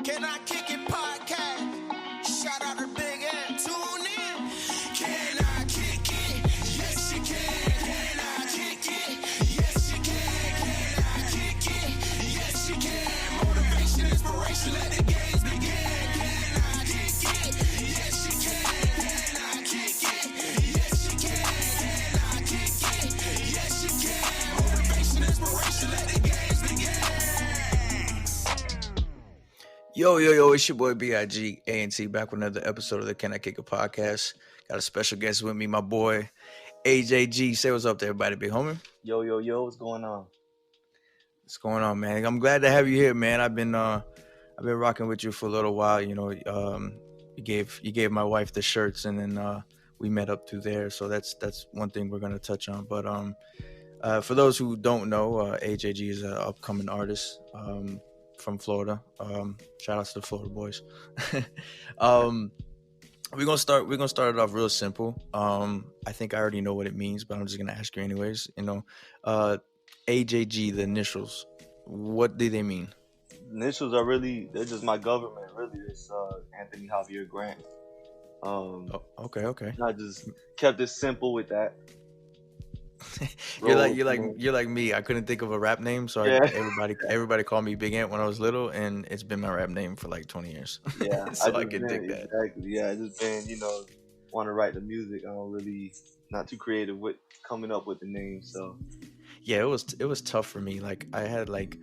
Can I kick it podcast? Shout out to Big Ed. Tune in. Can I kick it? Yes, you can. Can I kick it? Yes, you can. Can I kick it? Yes, you can. Motivation, inspiration, let the games begin. Can I kick it? Yes, you can. Can I kick it? Yes, you can. Can I kick it? Yes, you can. Motivation, inspiration, let the games begin. Yo, it's your boy B.I.G. A&T back with another episode of the Can I Kick a Podcast. Got a special guest with me, my boy, AJG. Say what's up to everybody, big homie. Yo, what's going on? What's going on, man? I'm glad to have you here, man. I've been rocking with you for a little while. You know, you gave my wife the shirts, and then we met up through there. So that's one thing we're gonna touch on. But for those who don't know, AJG is an upcoming artist. From Florida. Shout outs to the Florida boys. We're gonna start it off real simple. I think I already know what it means, but I'm just gonna ask you anyways. You know, AJG, the initials, what do they mean? Initials they're just my government, really. It's Anthony Javier Grant. Okay. I just kept it simple with that. You're like me. I couldn't think of a rap name, so everybody called me Big Ant when I was little, and it's been my rap name for like 20 years. Yeah, so I can dig that. Exactly. Yeah, I just been want to write the music. I don't really not too creative with coming up with the name. So yeah, it was tough for me. Like I had like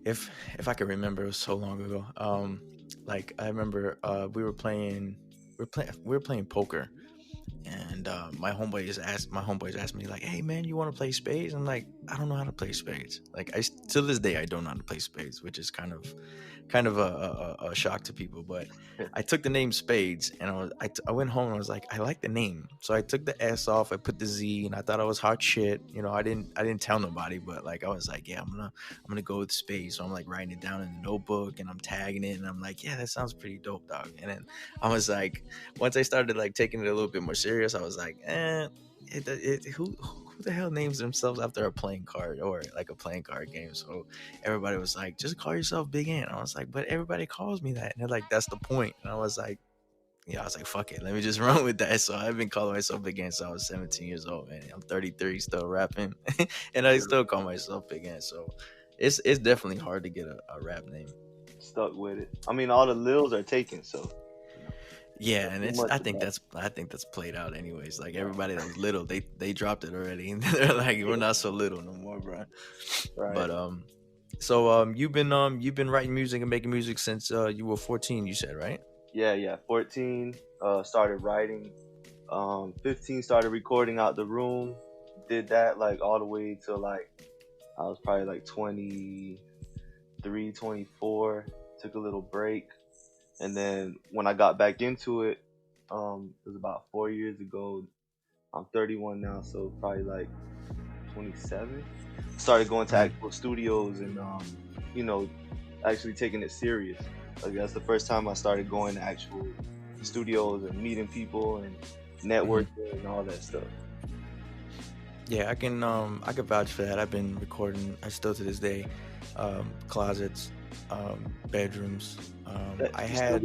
if I could remember, it was so long ago. Like I remember we were playing poker. And my homeboys asked me like, "Hey man, you want to play spades?" I'm like, "I don't know how to play spades." Like to this day I don't know how to play spades, which is kind of a shock to people. But I took the name Spades, and I went home and I was like, I like the name, so I took the S off, I put the Z, and I thought I was hot shit. You know, I didn't tell nobody, but like I was like, yeah, I'm gonna go with Spades. So I'm like writing it down in the notebook, and I'm tagging it, and I'm like, yeah, that sounds pretty dope, dog. And then I was like, once I started like taking it a little bit more serious, I was like, who the hell names themselves after a playing card or like a playing card game? So everybody was like, just call yourself Big Ant. I was like, but everybody calls me that, and they're like, that's the point. And I was like, fuck it, let me just run with that. So I've been calling myself Big Ant since I was 17 years old, man. I'm 33, still rapping, and I still call myself Big Ant. So it's definitely hard to get a rap name. Stuck with it. I mean, all the Lils are taken, so. Yeah, and I think that's played out anyways. Like everybody that was little, they dropped it already, and they're like, we're not so little no more, bro. Right. But so you've been writing music and making music since you were 14, you said, right? Yeah. 14 started writing. 15 started recording out the room. Did that like all the way till like I was probably like 23, 24. Took a little break. And then when I got back into it, it was about 4 years ago. I'm 31 now, so probably like 27. Started going to actual studios and, actually taking it serious. Like that's the first time I started going to actual studios and meeting people and networking and all that stuff. Yeah, I can vouch for that. I've been recording. I still to this day, closets, bedrooms. I had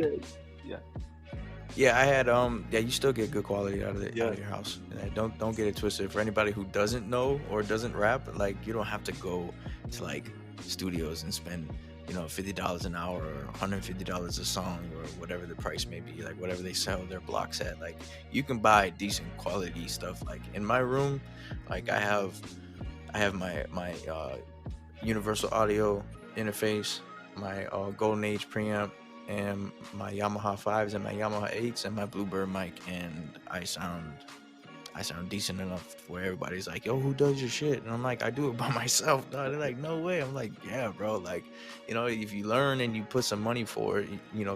you still get good quality out of your house. Don't get it twisted. For anybody who doesn't know or doesn't rap, like you don't have to go to like studios and spend $50 an hour or $150 a song or whatever the price may be, like whatever they sell their blocks at. Like you can buy decent quality stuff. Like in my room, like I have my universal audio interface, my Golden Age preamp, and my Yamaha 5s and my Yamaha 8s and my Bluebird mic, and I sound decent enough where everybody's like, yo, who does your shit? And I'm like, I do it by myself, dog. They're like, no way. I'm like, yeah, bro. Like, if you learn and you put some money for it,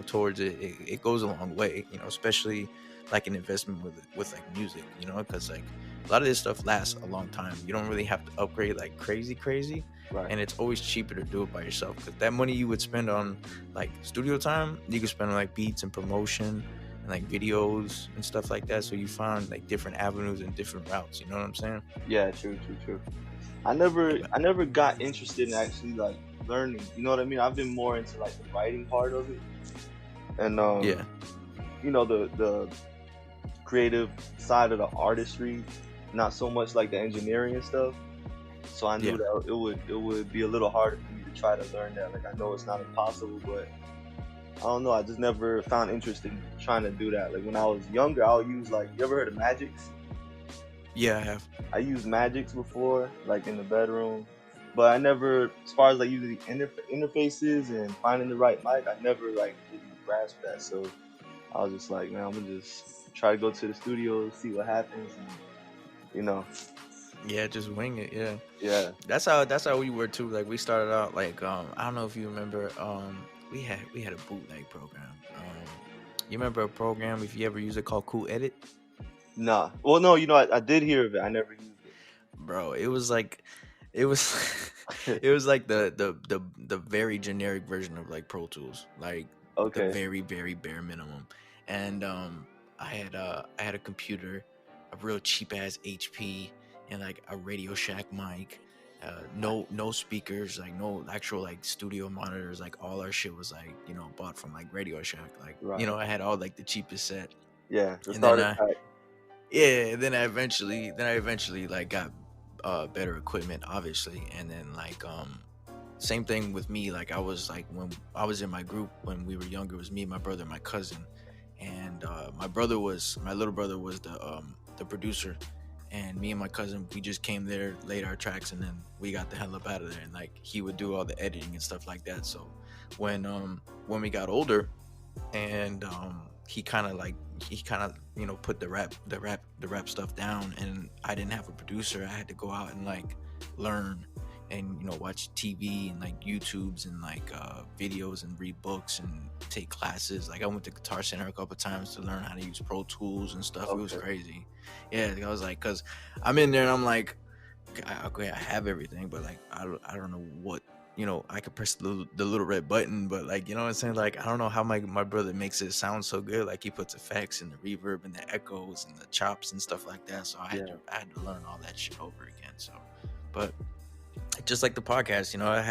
towards it, it goes a long way, especially like an investment with like music, because like a lot of this stuff lasts a long time. You don't really have to upgrade like crazy. Right. And it's always cheaper to do it by yourself, because that money you would spend on like studio time, you could spend on like beats and promotion and like videos and stuff like that. So you find like different avenues and different routes. You know what I'm saying? Yeah, true. I never got interested in actually like learning. You know what I mean? I've been more into like the writing part of it, and Yeah. the creative side of the artistry, not so much like the engineering and stuff. So I knew Yeah. that it would be a little harder for me to try to learn that. Like I know it's not impossible, but I don't know. I just never found interest in trying to do that. Like when I was younger, I'll use like you ever heard of Magics? Yeah, I have. I used Magics before, like in the bedroom, but I never, as far as like using the interfaces and finding the right mic, I never like really grasped that. So I was just like, man, I'm gonna just try to go to the studio, see what happens, and you know, Yeah, just wing it. Yeah. yeah. That's how we were too. Like we started out like I don't know if you remember we had a bootleg program. You remember a program if you ever use it called Cool Edit? Nah. Well, no, I did hear of it. I never used Bro, it was like it was it. it was like the very generic version of like Pro Tools. Like the Okay. very very bare minimum. And I had a computer, a real cheap ass HP, and like a Radio Shack mic. No speakers, like no actual like studio monitors. Like all our shit was like bought from like Radio Shack. Like Right. I had all like the cheapest set, Yeah. The and then starter pack. yeah, then I eventually like got better equipment, obviously, and then like same thing with me. Like I was like when I was in my group when we were younger, it was me, my brother, and my cousin, and my little brother was the producer, and me and my cousin we just came there, laid our tracks, and then we got the hell up out of there. And like he would do all the editing and stuff like that. So when we got older, and he kind of put the rap stuff down, and I didn't have a producer. I had to go out and like learn and watch TV and like YouTubes and like videos and read books and take classes. Like I went to Guitar Center a couple times to learn how to use Pro Tools and stuff. It was Okay. crazy. Yeah, I was like, cause I'm in there and I'm like, okay, I have everything, but like I don't know what I could press the little red button, but like what I'm saying, like I don't know how my brother makes it sound so good. Like he puts effects and the reverb and the echoes and the chops and stuff like that. So I had to Yeah. I had to learn all that shit over again. So, but just like the podcast, I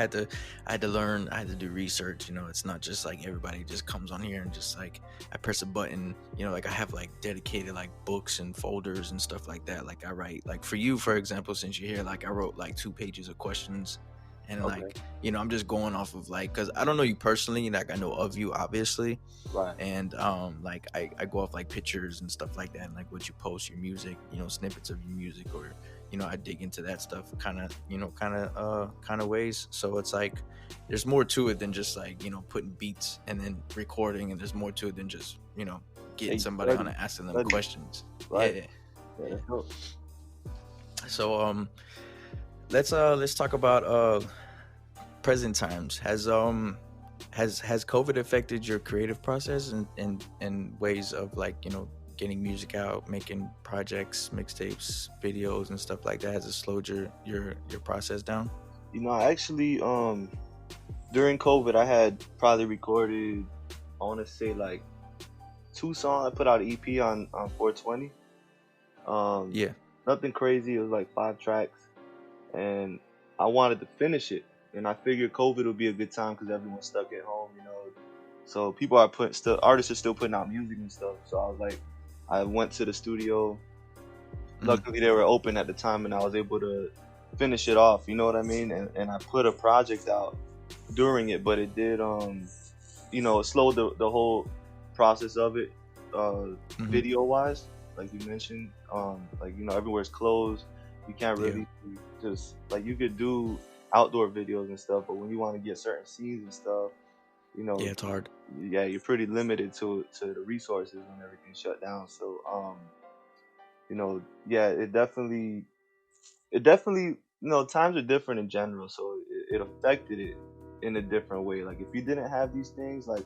had to learn, I had to do research. It's not just like everybody just comes on here and just like I press a button. Like I have like dedicated like books and folders and stuff like that. Like I write, like for you, for example, since you're here, like I wrote like 2 pages of questions, and Okay. like I'm just going off of like, because I don't know you personally, like I know of you obviously, Right. and like I go off like pictures and stuff like that, and like what you post, your music, snippets of your music, or I dig into that stuff kind of ways. So it's like there's more to it than just like putting beats and then recording, and there's more to it than just Yeah, getting you somebody on study. and asking them Study. questions. Right. Yeah. Yeah, Yeah. that's dope. So let's talk about present times. Has COVID affected your creative process and ways of like getting music out, making projects, mixtapes, videos, and stuff like that? Has it slowed your process down? I actually during COVID I had probably recorded, I want to say like 2 songs. I put out an EP on 420. Um, Yeah. Nothing crazy. It was like 5 tracks, and I wanted to finish it. And I figured COVID would be a good time because everyone's stuck at home. So people are artists are still putting out music and stuff. So I was like, I went to the studio. Hmm. Luckily they were open at the time, and I was able to finish it off. You know what I mean? And I put a project out during it, but it did it slowed the whole process of it, Hmm. video wise, like you mentioned. Like everywhere's closed. You can't Yeah. really just like you could do outdoor videos and stuff, but when you want to get certain scenes and stuff, you Yeah, know, it's hard. yeah, you're pretty limited to the resources when everything's shut down. So yeah, it definitely times are different in general, so it affected it in a different way. Like if you didn't have these things like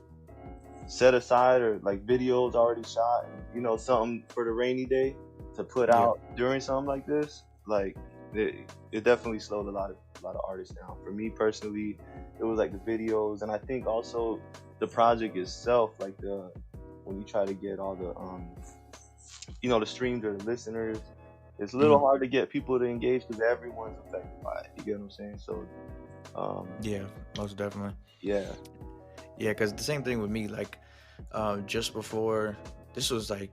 set aside, or like videos already shot, and something for the rainy day to put Yeah. out during something like this, like it definitely slowed a lot of artists down. For me personally, it was like the videos, and I think also the project itself, like the when you try to get all the the streams or the listeners, it's a little Hmm. hard to get people to engage because everyone's affected by it. You get what I'm saying? So, um, Yeah, most definitely. yeah, Yeah, because the same thing with me. Like, just before this was like,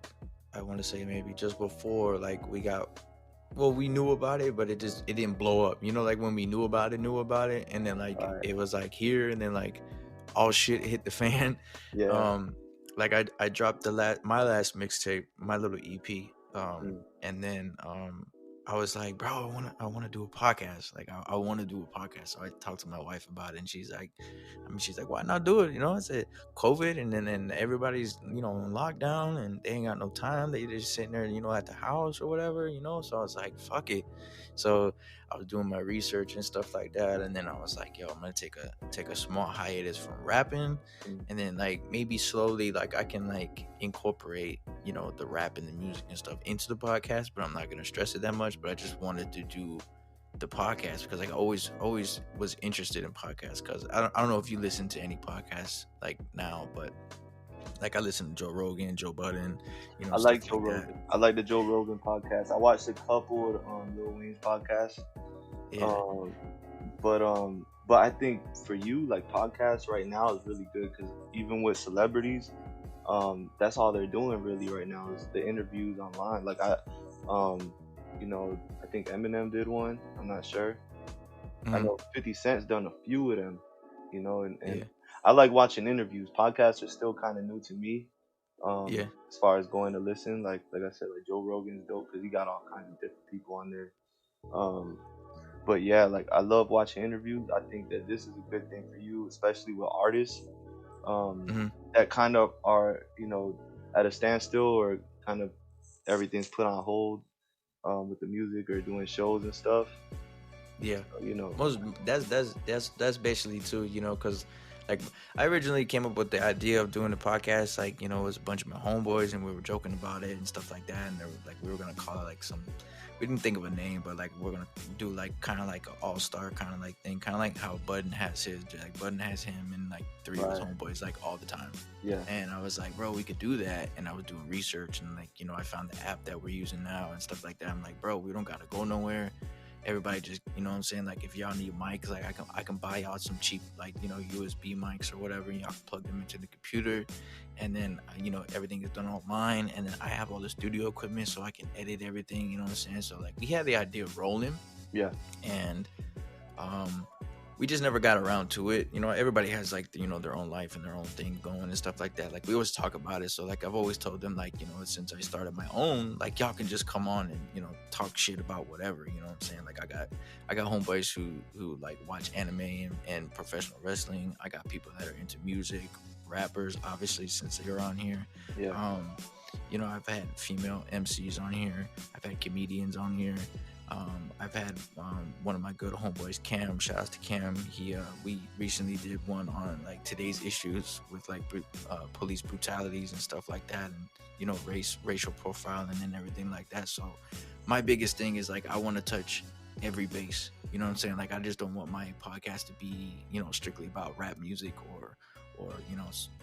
I want to say maybe just before like we got, well, we knew about it, but it didn't blow up. You know, like when we knew about it, and then like right, it was like here, and then like all shit hit the fan. yeah, Um, like I dropped my last mixtape, my little EP. mm, And then I was like, bro, I wanna do a podcast. Like I want to do a podcast. So I talked to my wife about it, and she's like, why not do it? You know, I said COVID, and then everybody's in lockdown, and they ain't got no time. They just sitting there, at the house or whatever. So I was like, fuck it. So I was doing my research and stuff like that, and then I was like, yo, I'm gonna take a small hiatus from rapping, mm. and then like maybe slowly like I can like incorporate the rap and the music and stuff into the podcast, but I'm not gonna stress it that much. But I just wanted to do the podcast because like I always was interested in podcasts, because I don't know if you listen to any podcasts like now, but like I listen to Joe Rogan, Joe Budden, I like stuff Joe like that. Rogan. I like the Joe Rogan podcast. I watched a couple of Lil Wayne's podcasts. Yeah. Um, but I think for you, like podcasts right now is really good because even with celebrities, that's all they're doing really right now is the interviews online. Like um, I think Eminem did one. I'm not sure. I Mhm. know 50 Cent's done a few of them. And Yeah. I like watching interviews. Podcasts are still kind of new to me. Yeah. As far as going to listen, like I said, like Joe Rogan's dope because he got all kinds of different people on there. Um, but yeah, like I love watching interviews. I think that this is a good thing for you, especially with artists um, Hmm. that kind of are, at a standstill or kind of everything's put on hold with the music or doing shows and stuff. Yeah. So, you know, Most that's basically too, because like I originally came up with the idea of doing the podcast, like, it was a bunch of my homeboys, and we were joking about it and stuff like that, and they were, like we were gonna call it like some, we didn't think of a name, but like we're gonna do like kind of like an all-star kind of like thing, kind of like how Budden has his, like Budden has him and like three of his right? homeboys like all the time. Yeah, And I was like, bro, we could do that. And I was doing research, and like, I found the app that we're using now and stuff like that. I'm like, bro, we don't gotta go nowhere. Everybody just, what I'm saying, like if y'all need mics, like I can buy y'all some cheap like USB mics or whatever, and y'all can plug them into the computer, and then everything is done online, and then I have all the studio equipment so I can edit everything, what I'm saying. So like we had the idea rolling, yeah, and we just never got around to it. Everybody has like their own life and their own thing going and stuff like that. Like we always talk about it. So like I've always told them, like, since I started my own, like y'all can just come on and talk shit about whatever. You know what I'm saying? Like I got homeboys who like watch anime and professional wrestling. I got people that are into music, rappers, obviously, since they're on here. yeah, I've had female MCs on here. I've had comedians on here. I've had one of my good homeboys, Cam. Shout out to Cam. We recently did one on like today's issues with like police brutalities and stuff like that, and racial profiling and everything like that. So my biggest thing is like I want to touch every base. You know what I'm saying? Like I just don't want my podcast to be strictly about rap music or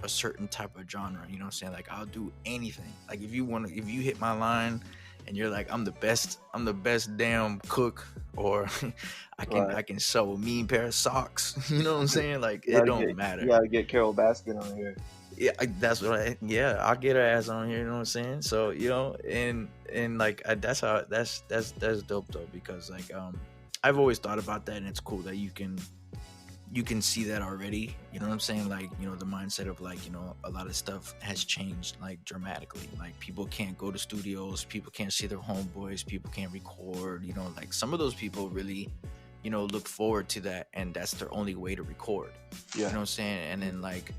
a certain type of genre. You know what I'm saying? Like I'll do anything. Like if you hit my line and you're like, I'm the best damn cook, or right. I can sew a mean pair of socks. You know what I'm saying? Like You it gotta don't get matter. you gotta get Carol Baskin on here. Yeah, I'll get her ass on here. You know what I'm saying? So and like that's dope though, because like I've always thought about that, and it's cool that you can see that already. You know what I'm saying? Like, the mindset of like, a lot of stuff has changed like dramatically. Like people can't go to studios, people can't see their homeboys, people can't record, like some of those people really, look forward to that, and that's their only way to record. You Yeah, know what I'm saying? And then like,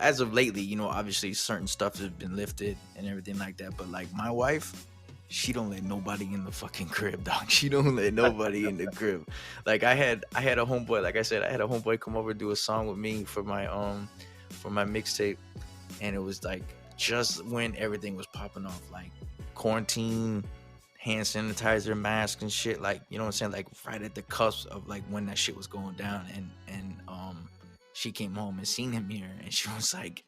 as of lately, obviously certain stuff has been lifted and everything like that. But like my wife, she don't let nobody in the fucking crib, dog. She don't let nobody in the crib. Like I had a homeboy, like I said, I had a homeboy come over do a song with me for my mixtape, and it was like just when everything was popping off, like quarantine, hand sanitizer, mask and shit, like what I'm saying, like right at the cusp of like when that shit was going down, and she came home and seen him here, and she was like,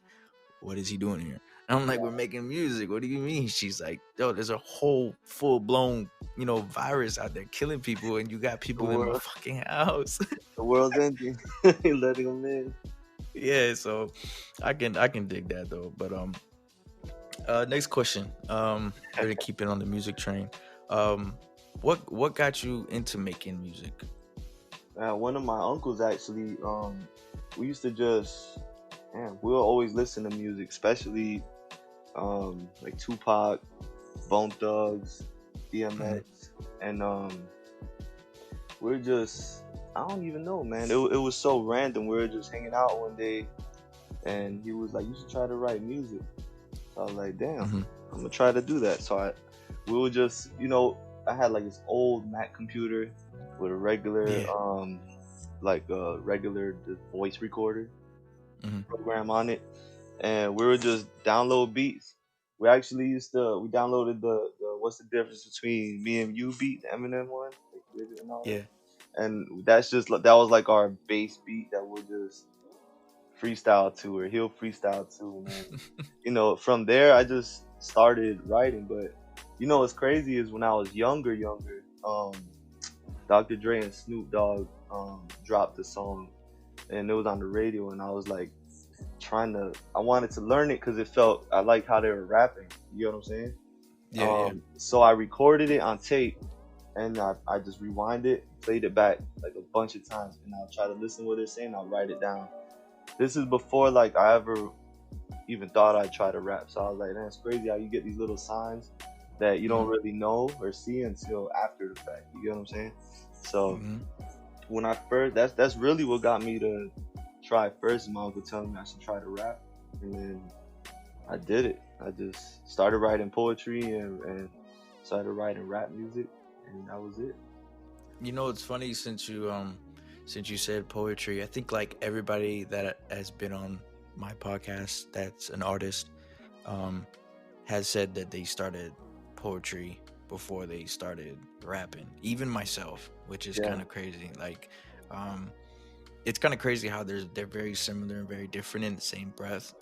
what is he doing here? And I'm like, we're making music. What do you mean? She's like, yo, there's a whole full blown, virus out there killing people, and you got The people in my world, fucking house. the world's ending. Letting them in. Yeah, so I can dig that though. But next question. We're gonna keep it on the music train. Um, what got you into making music? One of my uncles actually, we used to just, man, we'll always listen to music, especially like Tupac, Bone Thugs, Mhm. DMX, and we're just, I don't even know, man. It was so random. We were just hanging out one day, and he was like, "You should try to write music." So I was like, "Damn, Mhm. I'm gonna try to do that." So we would just, I had like this old Mac computer with a regular, Yeah. like a regular voice recorder Mhm. program on it, and we would just download beats. We actually we downloaded the what's the difference between me and you beat, the Eminem one, like with it and all Yeah. that. And that's just that was like our bass beat that we'll just freestyle to, or he'll freestyle to, and then from there I just started writing. But what's crazy is when I was younger, Dr. Dre and Snoop Dogg dropped a song, and it was on the radio, and I was like I wanted to learn it because I like how they were rapping. You know what I'm saying? Yeah. Yeah. So I recorded it on tape, and I just rewind it, played it back like a bunch of times, and I'll try to listen what they're saying. I'll write it down. This is before like I ever even thought I'd try to rap. So I was like, man, it's crazy how you get these little signs that you don't Mhm. really know or see until after the fact. You get what I'm saying? So Mhm. when I first, that's really what got me to try first. My uncle telling me I should try to rap, and then I did it. I just started writing poetry and started writing rap music, and that was it. It's funny since you said poetry. I think like everybody that has been on my podcast that's an artist um has said that they started poetry before they started rapping. Even myself, which is Yeah, kind of crazy. Like um it's kind of crazy how they're very similar and very different in the same breath.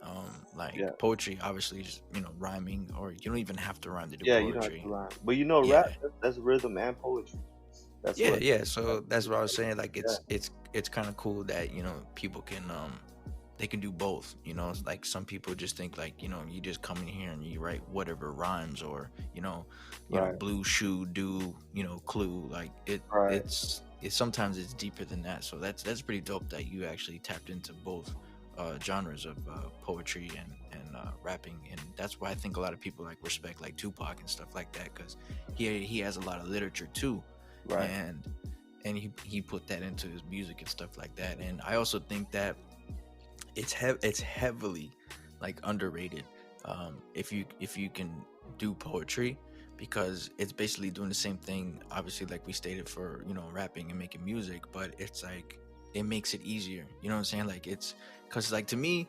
Like yeah, poetry obviously is, rhyming, or you don't even have to rhyme to do yeah. You don't have to poetry. rhyme, but rap, Yeah. that's rhythm and poetry. That's Yeah, what. yeah. So that's what I was saying. Like Yeah, it's kind of cool that people can they can do both. It's like some people just think like you just come in here and you write whatever rhymes, or right, blue shoe do clue, like right, it's sometimes it's deeper than that. So that's pretty dope that you actually tapped into both genres of poetry and rapping, and that's why I think a lot of people like respect like Tupac and stuff like that, because he has a lot of literature too, right. and he put that into his music and stuff like that. And I also think that it's heavily like underrated, if you can do poetry, because it's basically doing the same thing, obviously, like we stated, for rapping and making music, but it's like it makes it easier. You know what I'm saying? Like it's because like to me,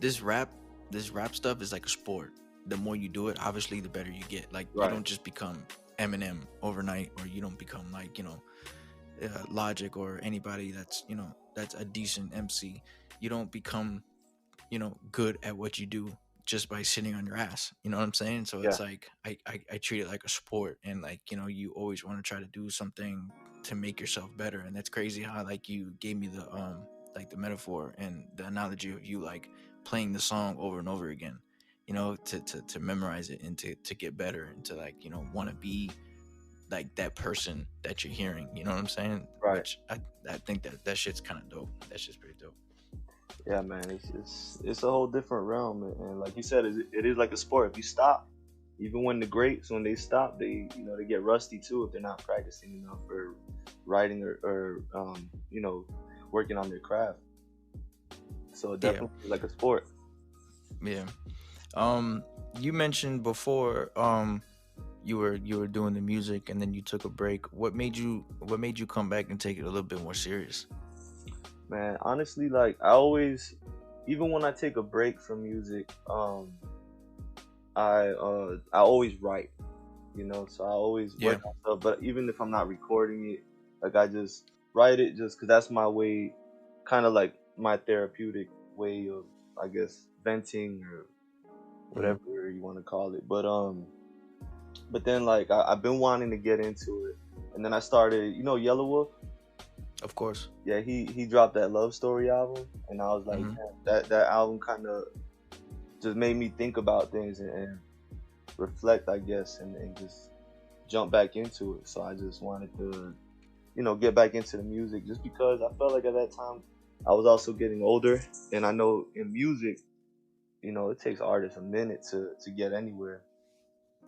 this rap this rap stuff is like a sport. The more you do it, obviously the better you get. Like you Right. don't just become Eminem overnight, or you don't become like Logic, or anybody that's a decent MC. You don't become good at what you do just by sitting on your ass. You know what I'm saying? So Yeah. it's like I treat it like a sport, and like you always want to try to do something to make yourself better. And that's crazy how like you gave me the like the metaphor and the analogy of you like playing the song over and over again, to memorize it and to get better, and to like want to be like that person that you're hearing. You know what I'm saying? Right. Which I think that shit's kind of dope. That shit's pretty dope. Yeah, man. It's a whole different realm, and like you said, it is like a sport. If you stop, even when the greats, when they stop, they get rusty too if they're not practicing enough, or writing, or working on their craft. So it Yeah. definitely is like a sport. Yeah. Um, you mentioned before you were doing the music, and then you took a break. What made you come back and take it a little bit more serious? Man, honestly, like I always, even when I take a break from music, I always write. So I always Yeah. work on stuff. But even if I'm not recording it, like I just write it, just because that's my way, kind of like my therapeutic way of, I guess, venting, or Mhm. whatever you want to call it. But then like I've been wanting to get into it, and then I started, Yellow Wolf. Of course. Yeah, he dropped that Love Story album, and I was like, Hmm. man, that album kind of just made me think about things and reflect, I guess, and just jump back into it. So I just wanted to, get back into the music just because I felt like at that time I was also getting older, and I know in music, it takes artists a minute to get anywhere.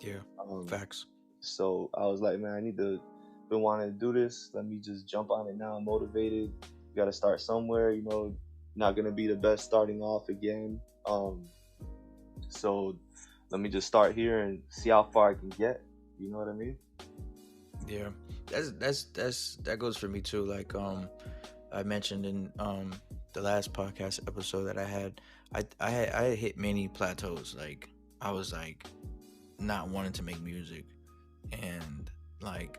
Yeah. Um, Facts. so I was like, man, been wanting to do this. Let me just jump on it now. I'm motivated. You got to start somewhere. Not gonna be the best starting off again. So let me just start here and see how far I can get. You know what I mean? Yeah. That goes for me too. Like I mentioned in the last podcast episode that I had, I had hit many plateaus. Like I was like not wanting to make music, and like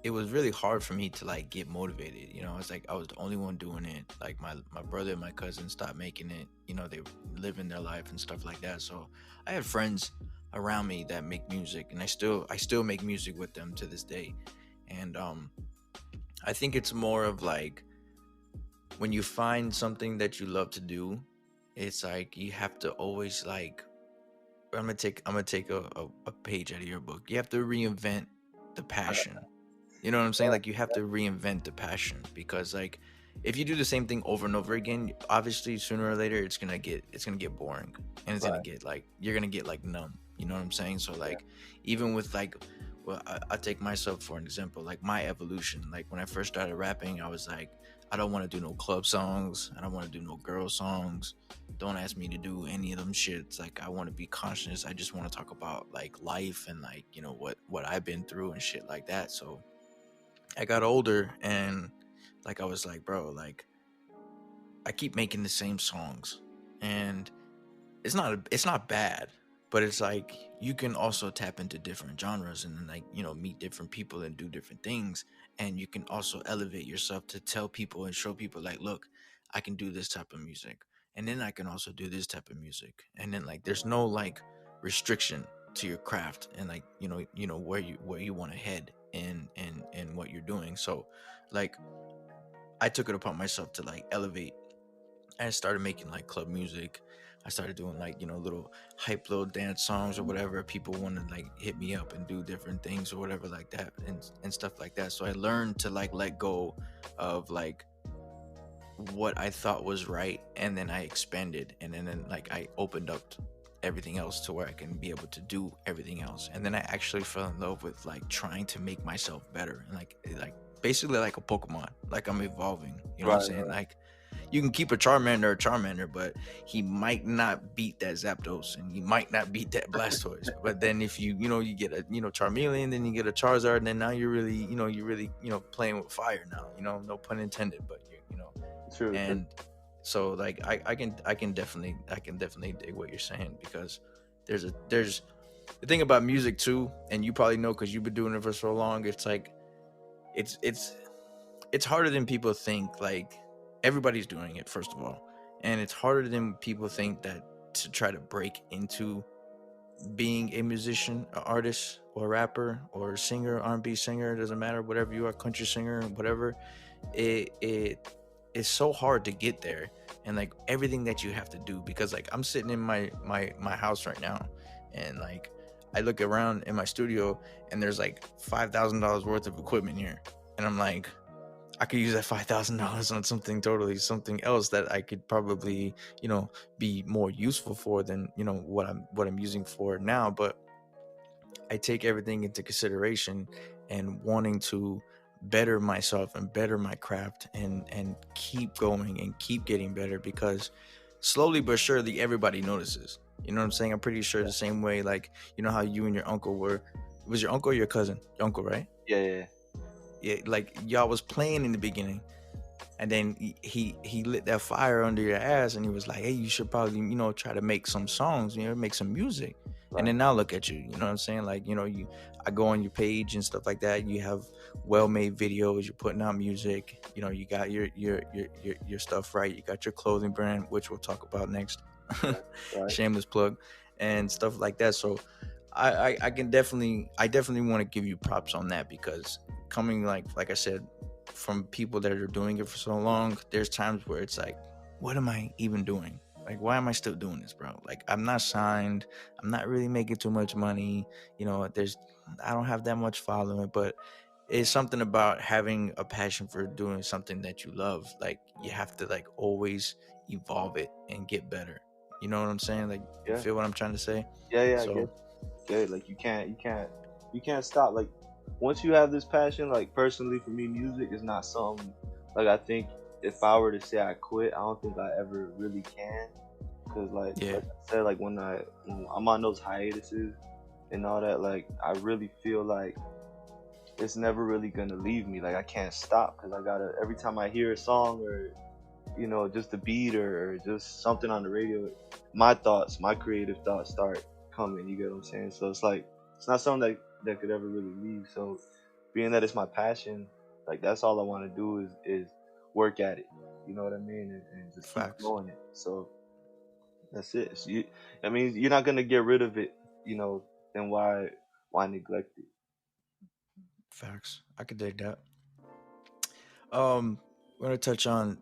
it was really hard for me to like get motivated. It's like I was the only one doing it. Like my brother and my cousin stopped making it. They were living their life and stuff like that. So I had friends around me that make music, and I still make music with them to this day. And I think it's more of like when you find something that you love to do, it's like you have to always like I'm gonna take a page out of your book. You have to reinvent the passion. You know what I'm saying? Like you have to reinvent the passion because like if you do the same thing over and over again, obviously sooner or later it's gonna get boring and it's gonna Right. get like you're gonna get like numb. You know what I'm saying? So Yeah. like even with like well, I take myself for an example, like my evolution. Like when I first started rapping, I was like, I don't want to do no club songs. I don't want to do no girl songs. Don't ask me to do any of them shits. Like I want to be conscious. I just want to talk about like life and like what I've been through and shit like that. So I got older and like I was like, bro, like I keep making the same songs and it's not bad, but it's like you can also tap into different genres and then like, meet different people and do different things and you can also elevate yourself to tell people and show people like, look, I can do this type of music and then I can also do this type of music. And then like there's no like restriction to your craft and like, where you want to head in what you're doing. So like I took it upon myself to like elevate. I started making like club music. I started doing like, little hype little dance songs or whatever. People want to like hit me up and do different things or whatever like that and stuff like that. So I learned to like let go of like what I thought was right and then I expanded and then like I opened up everything else to where I can be able to do everything else. And then I actually fell in love with like trying to make myself better and like basically like a Pokemon. Like I'm evolving. You know what I'm Right. saying? Like you can keep a Charmander, but he might not beat that Zapdos, and he might not beat that Blastoise. But then if you get a Charmeleon, then you get a Charizard, and then now you're really playing with fire now. No pun intended, but True. True. and so like I can definitely dig what you're saying because there's the thing about music too, and you probably know because you've been doing it for so long. It's like it's it's it's harder than people think. Like everybody's doing it, first of all, and it's harder than people think that to try to break into being a musician, an artist, or a rapper, or a singer, R&B singer. It doesn't matter, whatever you are, country singer, whatever. It is so hard to get there, and like everything that you have to do. Because like I'm sitting in my house right now, and like I look around in my studio, and there's like $5,000 worth of equipment here, and I'm like, I could use that $5,000 on something else that I could probably, be more useful for than what I'm using for now. But I take everything into consideration and wanting to better myself and better my craft and keep going and keep getting better because slowly but surely everybody notices. You know what I'm saying? I'm pretty sure the same way, like how you and your uncle were. It was your uncle or your cousin? Your uncle, right? Yeah. Yeah. Yeah, like y'all was playing in the beginning, and then he lit that fire under your ass, and he was like, "Hey, you should probably try to make some songs, make some music." And Right. then now look at you. You know what I'm saying? Like I go on your page and stuff like that. You have well-made videos. You're putting out music. You got your stuff right. You got your clothing brand, which we'll talk about next. Right. Shameless plug. and stuff like that. So I definitely want to give you props on that, because coming, like I said, from people that are doing it for so long, there's times where it's like, what am I even doing? Like, why am I still doing this, bro? Like, I'm not signed, I'm not really making too much money, there's I don't have that much following, but it's something about having a passion for doing something that you love. Like, you have to like always evolve it and get better. You know what I'm saying? Like, you Yeah, feel what I'm trying to say? yeah, yeah. I So get it. Like you can't stop. Like once you have this passion, like personally for me, music is not something like I think if I were to say I quit, I don't think I ever really can. Cause yeah, like I said, like when I'm on those hiatuses and all that, like I really feel like it's never really gonna leave me. Like I can't stop because I gotta every time I hear a song or just a beat or just something on the radio, my thoughts, my creative thoughts start coming. You get what I'm saying? So it's like it's not something that could ever really leave. So being that it's my passion, like that's all I want to do is work at it. You know what I mean? And just keep facts. growing it. So that's it. So I mean, you're not gonna get rid of it. Then why neglect it? Facts. I could dig that. Um, we're gonna touch on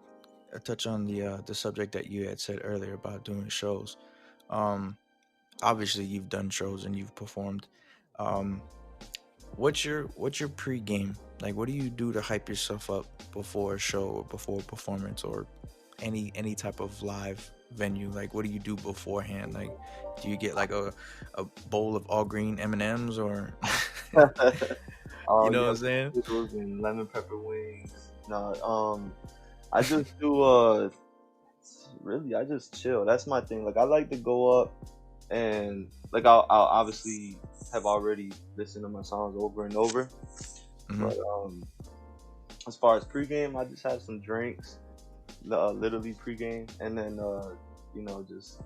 the subject that you had said earlier about doing shows. Um, Obviously you've done shows and you've performed. Um, what's your pre-game? Like, what do you do to hype yourself up before a show or before a performance or any type of live venue? Like, what do you do beforehand? Like, do you get like a bowl of all green M&Ms, or Oh you know yeah, what I'm saying? noodles and lemon pepper wings. No, I just do really I just chill. That's my thing. Like I like to go up and like I'll obviously have already listened to my songs over and over. Hmm. But as far as pregame, I just have some drinks, literally pregame, and then just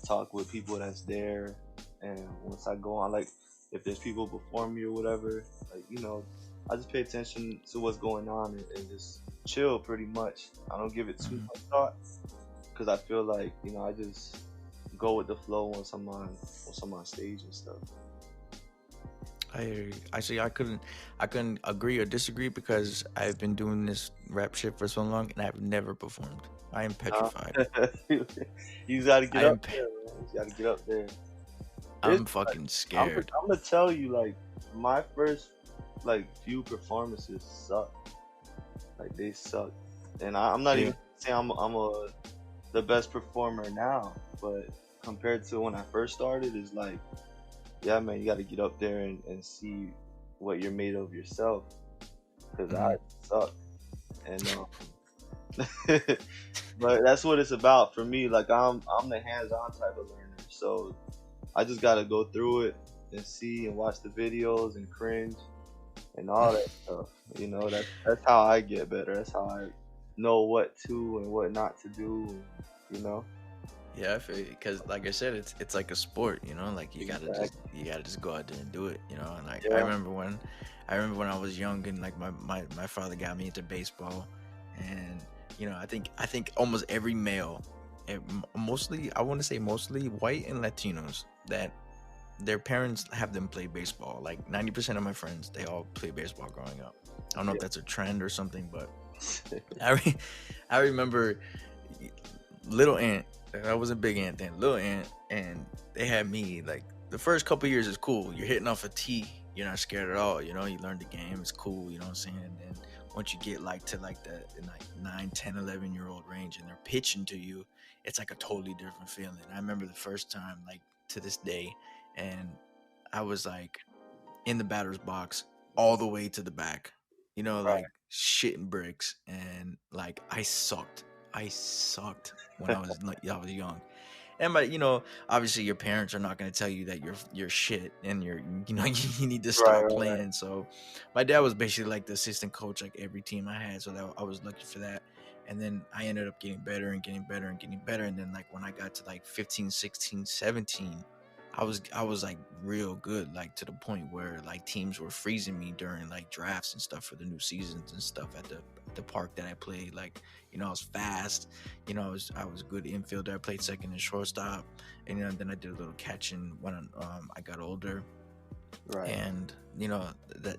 talk with people that's there. And once I go on, like if there's people before me or whatever, like I just pay attention to what's going on and just chill pretty much. I don't give it too Hmm. much thought because I feel like I just go with the flow once I'm on stage and stuff. I hear you. I see. I couldn't agree or disagree, because I've been doing this rap shit for so long and I've never performed. I am Huh? petrified. You got to get I up am. there, man. You got to get up there. It's I'm like fucking I'm scared. I'm gonna tell you like my first like few performances suck. Like they suck, and I'm not Yeah. even saying the best performer now, but compared to when I first started, it's like yeah, man, you got to get up there and see what you're made of yourself. Cause I Hmm. suck, and but that's what it's about for me. Like I'm the hands-on type of learner, so I just gotta go through it and see and watch the videos and cringe and all that stuff. That's how I get better. That's how I know what to and what not to do. You know, Yeah, because like I said, it's like a sport, like exactly. you gotta just go out there and do it, and like Yeah. I remember when I was young, and like my father got me into baseball, and I think almost every male, mostly, I want to say mostly white and Latinos, that their parents have them play baseball. Like 90% of my friends, they all play baseball growing up. I don't know if Yeah. that's a trend or something, but I re- I remember little Ant. I was a big Ant then. Little Ant, and they had me like the first couple years is cool. You're hitting off a tee. You're not scared at all. You learn the game. It's cool. You know what I'm saying? And then once you get like to like the like 9, 10, 11-year-old range, and they're pitching to you, it's like a totally different feeling. I remember the first time, like to this day, and I was like in the batter's box all the way to the back, like shitting bricks, and like I sucked when I was young. And but obviously your parents are not going to tell you that you're shit, and you need to Right. start Right. playing. So my dad was basically like the assistant coach like every team I had, so that I was lucky for that. And then I ended up getting better and getting better and getting better, and then like when I got to like 15, 16, 17, I was like real good, like to the point where like teams were freezing me during like drafts and stuff for the new seasons and stuff the park that I played. Like, I was fast. I was a good infielder. I played second and shortstop, and then I did a little catching when I got older. Right. And that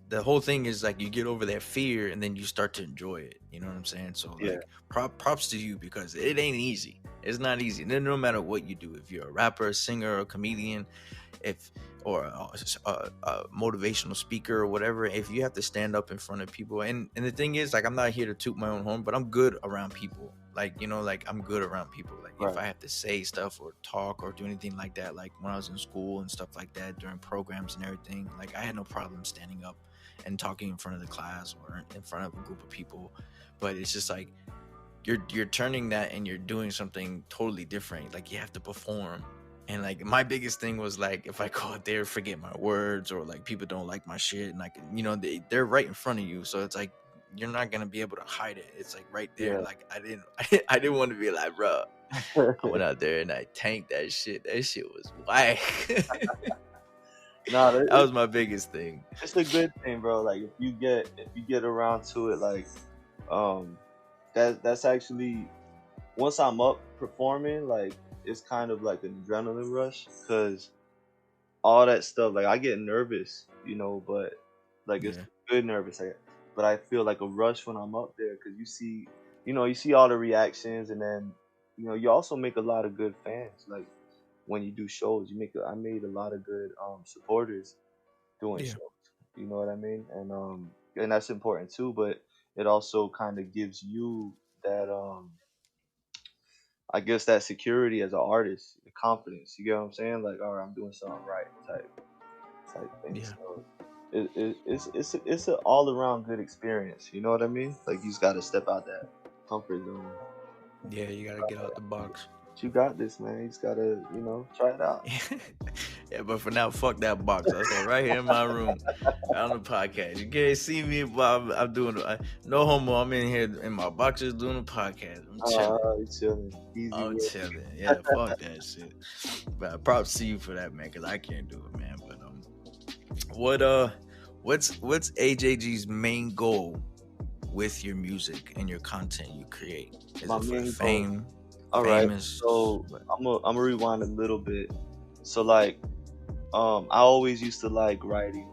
the whole thing is like you get over that fear and then you start to enjoy it. You know what I'm saying? So Yeah. like props to you, because it ain't easy. It's not easy. No matter what you do, if you're a rapper, a singer, a comedian, if or a motivational speaker or whatever, if you have to stand up in front of people, and the thing is, like, I'm not here to toot my own horn, but I'm good around people. Like, like, I'm good around people. Like, if Right. I have to say stuff or talk or do anything like that, like when I was in school and stuff like that, during programs and everything, like I had no problem standing up and talking in front of the class or in front of a group of people. But it's just like you're turning that and you're doing something totally different. Like, you have to perform. And like my biggest thing was like, if I go out there, forget my words, or like people don't like my shit, and like, they're right in front of you, so it's like you're not gonna be able to hide it. It's like right there. Yeah. Like, I didn't want to be like, bro, I went out there and I tanked that shit. That shit was whack. No, That was my biggest thing. it's a good thing, bro. Like if you get around to it, like um, that's actually, once I'm up performing, like it's kind of like an adrenaline rush, because all that stuff, like I get nervous, but like it's Yeah. good nervous. But I feel like a rush when I'm up there, because you see all the reactions, and then you also make a lot of good fans. Like when you do shows, I made a lot of good supporters doing Yeah. shows. You know what I mean? And that's important too. But it also kind of gives you that I guess that security as an artist, the confidence. You get what I'm saying? Like, all right, I'm doing something right, type thing. Yeah. So it's an all around good experience. You know what I mean? Like you just got to step out that comfort zone. Yeah, you gotta get out the box. But you got this, man. You just gotta try it out. Yeah, but for now, fuck that box. I'll stay right here in my room on the podcast. You can't see me, but I'm doing no homo. I'm in here in my boxers doing a podcast. I'm chilling. You chilling, easy I'm work. chilling. Yeah, fuck that shit. But props to you for that, man, because I can't do it, man. But what's AJG's main goal with your music and your content you create? Is My it for main goal. fame, All right, famous? so I'm gonna rewind a little bit. So like, I always used to like writing,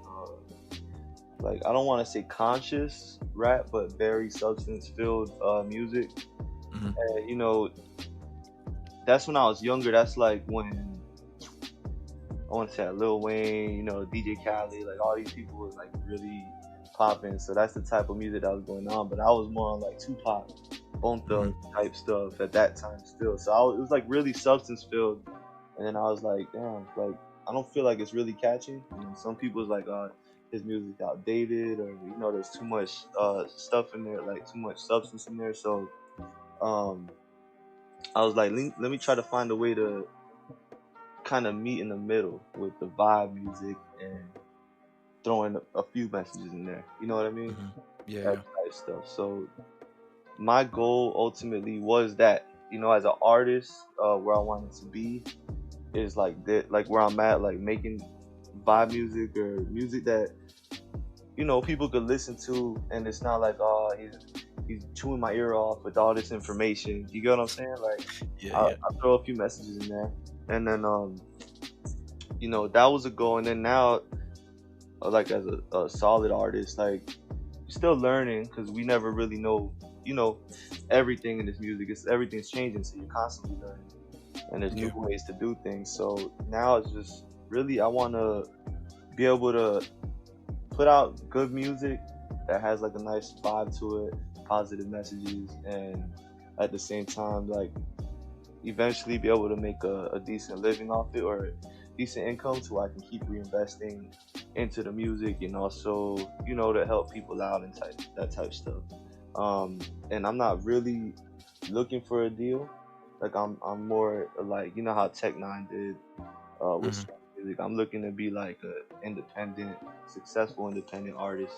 like I don't want to say conscious rap, but very substance filled music. Mhm. And that's when I was younger. That's like when I want to say Lil Wayne, DJ Khaled, like all these people was like really popping. So that's the type of music that was going on. But I was more on like Tupac, Bone Thug type stuff at that time still. So it was like really substance filled. And then I was like, damn, like I don't feel like it's really catchy. Some people's like, his music's outdated, or there's too much stuff in there, like too much substance in there. So I was like, let me try to find a way to kind of meet in the middle with the vibe music and throwing a few messages in there. You know what I mean? Yeah, That yeah. type stuff. So my goal ultimately was that, as an artist, where I wanted to be is like that, like where I'm at, like making vibe music or music that people could listen to, and it's not like, oh, he's chewing my ear off with all this information. You get what I'm saying? Like Yeah, I yeah. throw a few messages in there, and then that was a goal. And then now, like as a solid artist, like still learning, because we never really know everything in this music. Everything's changing, so you're constantly learning, and there's new Yeah. ways to do things. So now it's just really, I want to be able to put out good music that has like a nice vibe to it, positive messages, and at the same time, like eventually be able to make a decent living off it, or decent income, so I can keep reinvesting into the music, and also to help people out and that type stuff. And I'm not really looking for a deal. Like I'm more like, how Tech Nine did with Mhm. Sony music. I'm looking to be like a independent, successful independent artist,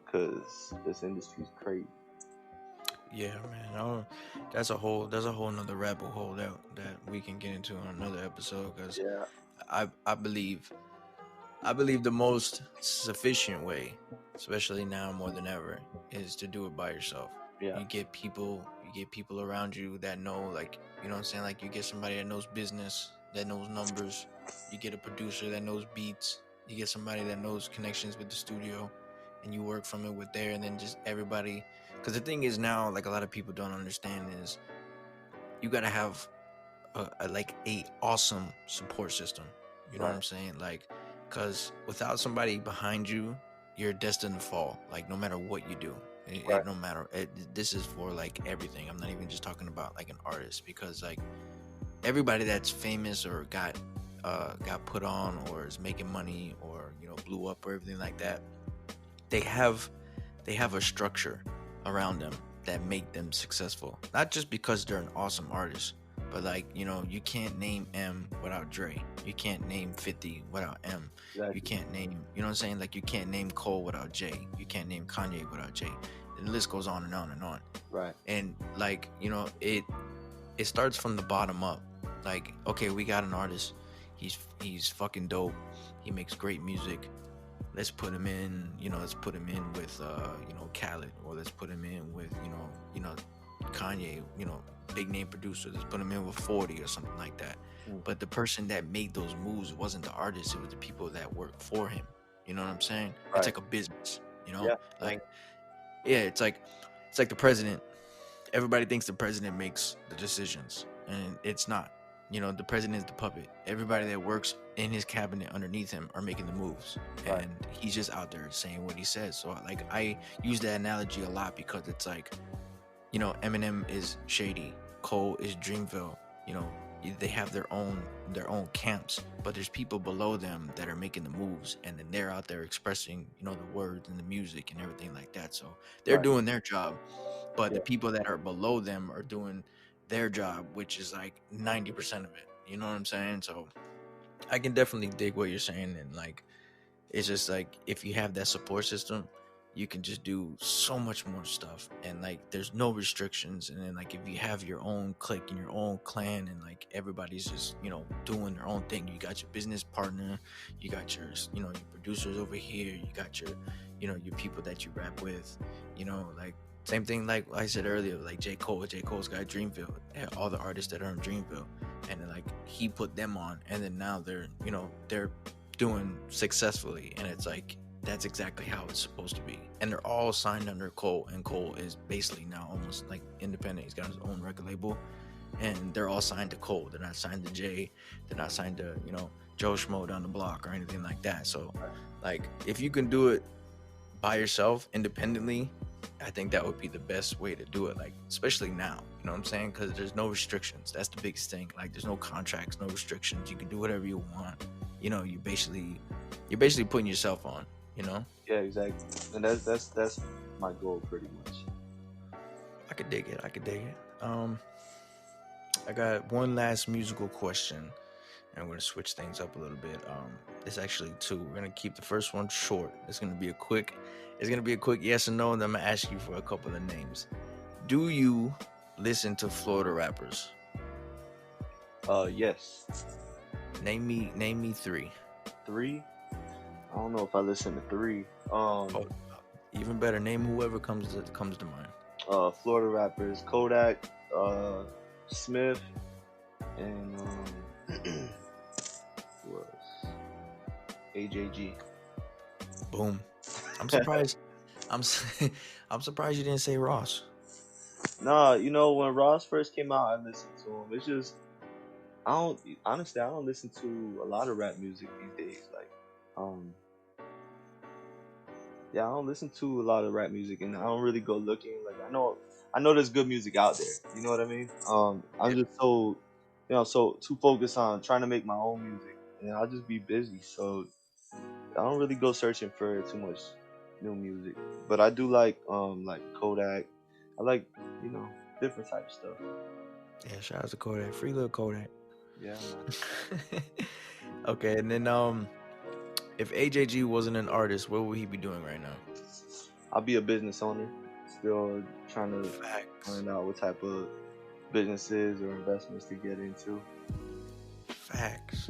because this industry's crazy. Yeah, man. That's a whole nother rabbit hole that we can get into on another episode. Because Yeah. I believe I believe the most sufficient way, especially now more than ever, is to do it by yourself. Yeah, You get people around you that know, like, you know what I'm saying? Like, you get somebody that knows business, that knows numbers. You get a producer that knows beats. You get somebody that knows connections with the studio, and you work from it with there, and then just everybody. Because the thing is now, like, a lot of people don't understand is you got to have like a awesome support system. You know what right, I'm saying? Like, because without somebody behind you, you're destined to fall. Like, no matter what you do, right, no matter this is for like everything. I'm not even just talking about like an artist, because like everybody that's famous or got put on or is making money or blew up or everything like that, they have a structure around them that make them successful. Not just because they're an awesome artist, but like, you can't name M without Dre. You can't name 50 without M. You exactly, can't name, you know what I'm saying? Like, you can't name Cole without Jay. You can't name Kanye without Jay. And the list goes on and on and on. right, And like, it starts from the bottom up. Like, okay, we got an artist. He's fucking dope. He makes great music. Let's put him in, let's put him in with Khaled, or let's put him in with Kanye, big name producer. Let's put him in with 40 or something like that. mm, But the person that made those moves wasn't the artist, it was the people that worked for him. You know what I'm saying? It's right, like a business, yeah, like, yeah, it's like the president. Everybody thinks the president makes the decisions, and it's not. The president is the puppet. Everybody that works in his cabinet underneath him are making the moves, right, and he's just out there saying what he says. So like, I use that analogy a lot, because it's like, Eminem is shady, Cole is Dreamville. you know they have their own camps, but there's people below them that are making the moves, and then they're out there expressing the words and the music and everything like that. So they're right, doing their job, but yeah, the people that are below them are doing their job, which is like 90% of it. You know what I'm saying? So I can definitely dig what you're saying, and like, it's just like, if you have that support system, you can just do so much more stuff, and like, there's no restrictions. And then like, if you have your own clique and your own clan, and like, everybody's just doing their own thing. You got your business partner, you got your producers over here, you got your people that you rap with, like, same thing like I said earlier, like J Cole's got Dreamville, and all the artists that are in Dreamville, and then like, he put them on, and then now they're doing successfully. And it's like, that's exactly how it's supposed to be. And they're all signed under Cole, and Cole is basically now almost like independent. He's got his own record label, and they're all signed to Cole. They're not signed to Jay. They're not signed to Joe Schmo down the block or anything like that. So like, if you can do it by yourself independently, I think that would be the best way to do it. Like, especially now, you know what I'm saying? Because there's no restrictions. That's the biggest thing. Like, there's no contracts, no restrictions. You can do whatever you want. You're basically putting yourself on. yeah, exactly. And that's my goal pretty much. I could dig it. I got one last musical question, and we're gonna switch things up a little bit. It's actually two. We're gonna keep the first one short. It's gonna be a quick yes or no, and then I'm gonna ask you for a couple of names. Do you listen to Florida rappers? Yes, Name me three. three. I don't know if I listen to three. Oh, even better, name whoever comes to mind. Florida rappers Kodak, Smith, and who else? AJG. Boom. I'm surprised. I'm surprised you didn't say Ross. Nah, when Ross first came out, I listened to him. It's just I don't listen to a lot of rap music these days. Like, um, yeah, I don't listen to a lot of rap music, and I don't really go looking. Like, I know there's good music out there. You know what I mean? I'm just so too focused on trying to make my own music, and I'll just be busy. So I don't really go searching for too much new music. But I do like Kodak. I like you know different type of stuff. Yeah, shout out to Kodak. Free little Kodak. Yeah, man. Okay, and then if AJG wasn't an artist, what would he be doing right now? I'll be a business owner. Still trying to Facts. find out what type of businesses or investments to get into. Facts.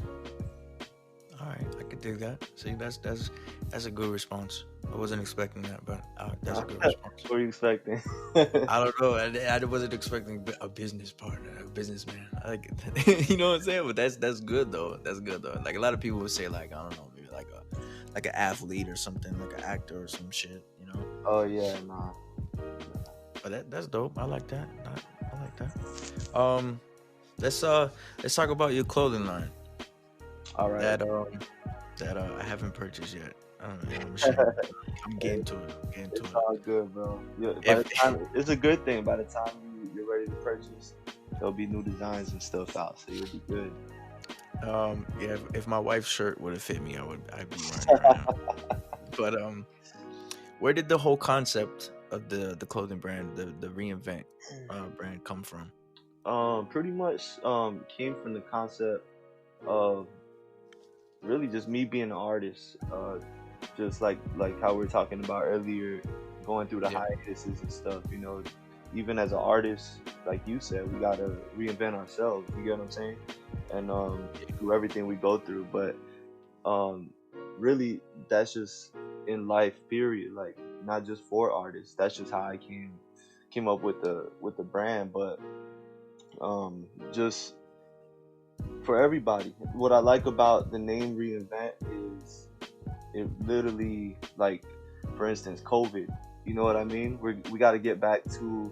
All right, I could dig that. See, that's a good response. I wasn't expecting that, but that's a good response. What are you expecting? I don't know. I wasn't expecting a business partner, a businessman. I like it. You know what I'm saying? But that's good though. That's good though. Like a lot of people would say, like I don't know, maybe like an athlete or something, like an actor or some shit. You know. Oh yeah, nah. But that's dope. I like that. I like that. Let's let's talk about your clothing line All right. that I haven't purchased yet. I don't know. I'm ashamed. I'm getting to it. I'm getting to It's it. all good, bro. Yeah, by If the time, it's a good thing. By the time you're ready to purchase, there'll be new designs and stuff out, so you'll be good. yeah, if my wife's shirt would have fit me, I'd be wearing it right now. But where did the whole concept of the clothing brand, the Reinvent brand come from? Pretty much came from the concept of really just me being an artist. Just like how we were talking about earlier, going through the Yeah. hiatuses and stuff. You know, even as an artist, like you said, we gotta reinvent ourselves. You get what I'm saying? And through everything we go through, but um, really, that's just in life. Period. Like not just for artists. That's just how I came up with the brand, but just for everybody. What I like about the name Reinvent is it literally, like, for instance, COVID. You know what I mean? We got to get back to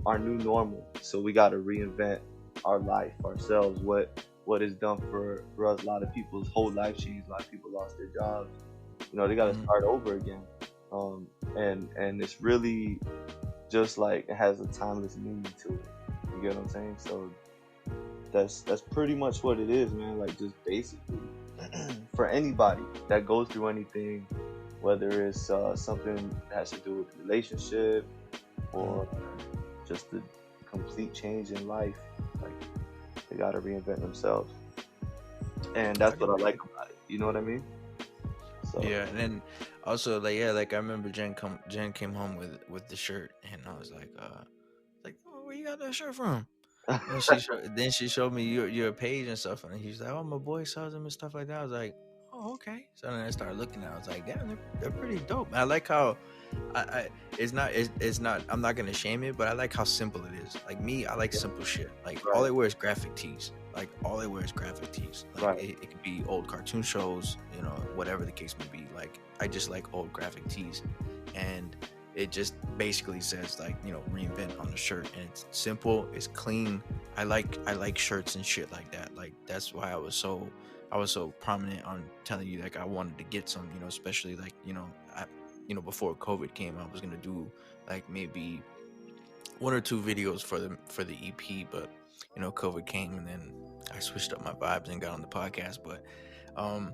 our new normal. So we got to reinvent our life, ourselves. What is done for us? A lot of people's whole life changed. A lot of people lost their jobs. You know, they got to Mhm. start over again. And it's really just like it has a timeless meaning to it. You get what I'm saying? So that's pretty much what it is, man. Like just basically for anybody that goes through anything, whether it's something that has to do with relationship or just a complete change in life, like they gotta reinvent themselves, and I that's what can I dig like it. about it. You know what I mean? So Yeah, and then also like yeah, like I remember Jen came home with the shirt, and I was like, oh, where you got that shirt from? And then she showed me your page and stuff, and he's like, oh, my boy sells them and stuff like that. I was like, oh, okay. So then I started looking at it. I was like, damn, they're pretty dope. And I like how I it's not I'm not gonna shame it, but I like how simple it is. Like me, I like yeah, simple shit. Like all right, I wear is graphic tees. Like all I wear is graphic tees. Like right, it could be old cartoon shows, you know, whatever the case may be. Like I just like old graphic tees, and it just basically says like reinvent on the shirt, and it's simple, it's clean. I like shirts and shit like that. Like that's why I was so prominent on telling you like I wanted to get some, especially like before COVID came, I was gonna do like maybe one or two videos for the EP, but COVID came, and then I switched up my vibes and got on the podcast. But um,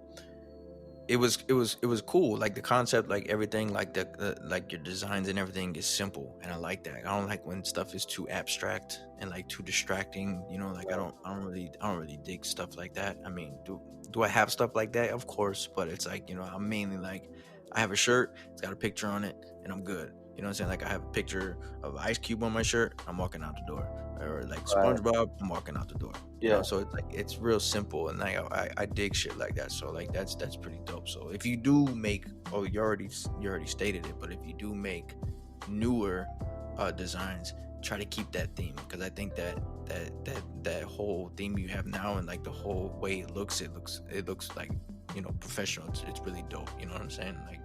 it was cool. Like the concept, like everything, like the like your designs and everything is simple, and I like that. I don't like when stuff is too abstract and like too distracting. Like I right. don't I don't really I don't really dig stuff like that. I mean, do I have stuff like that? Of course, but it's like I'm mainly like I have a shirt, it's got a picture on it, and I'm good. You know what I'm saying? Like I have a picture of Ice Cube on my shirt, I'm walking out the door. Or like Right. SpongeBob, I'm walking out the door. Yeah, So it's like it's real simple, and like I dig shit like that. So like that's pretty dope. So if you do make, oh, you already stated it, but if you do make newer designs, try to keep that theme, because I think that whole theme you have now, and like the whole way it looks like professional. It's really dope. You know what I'm saying? Like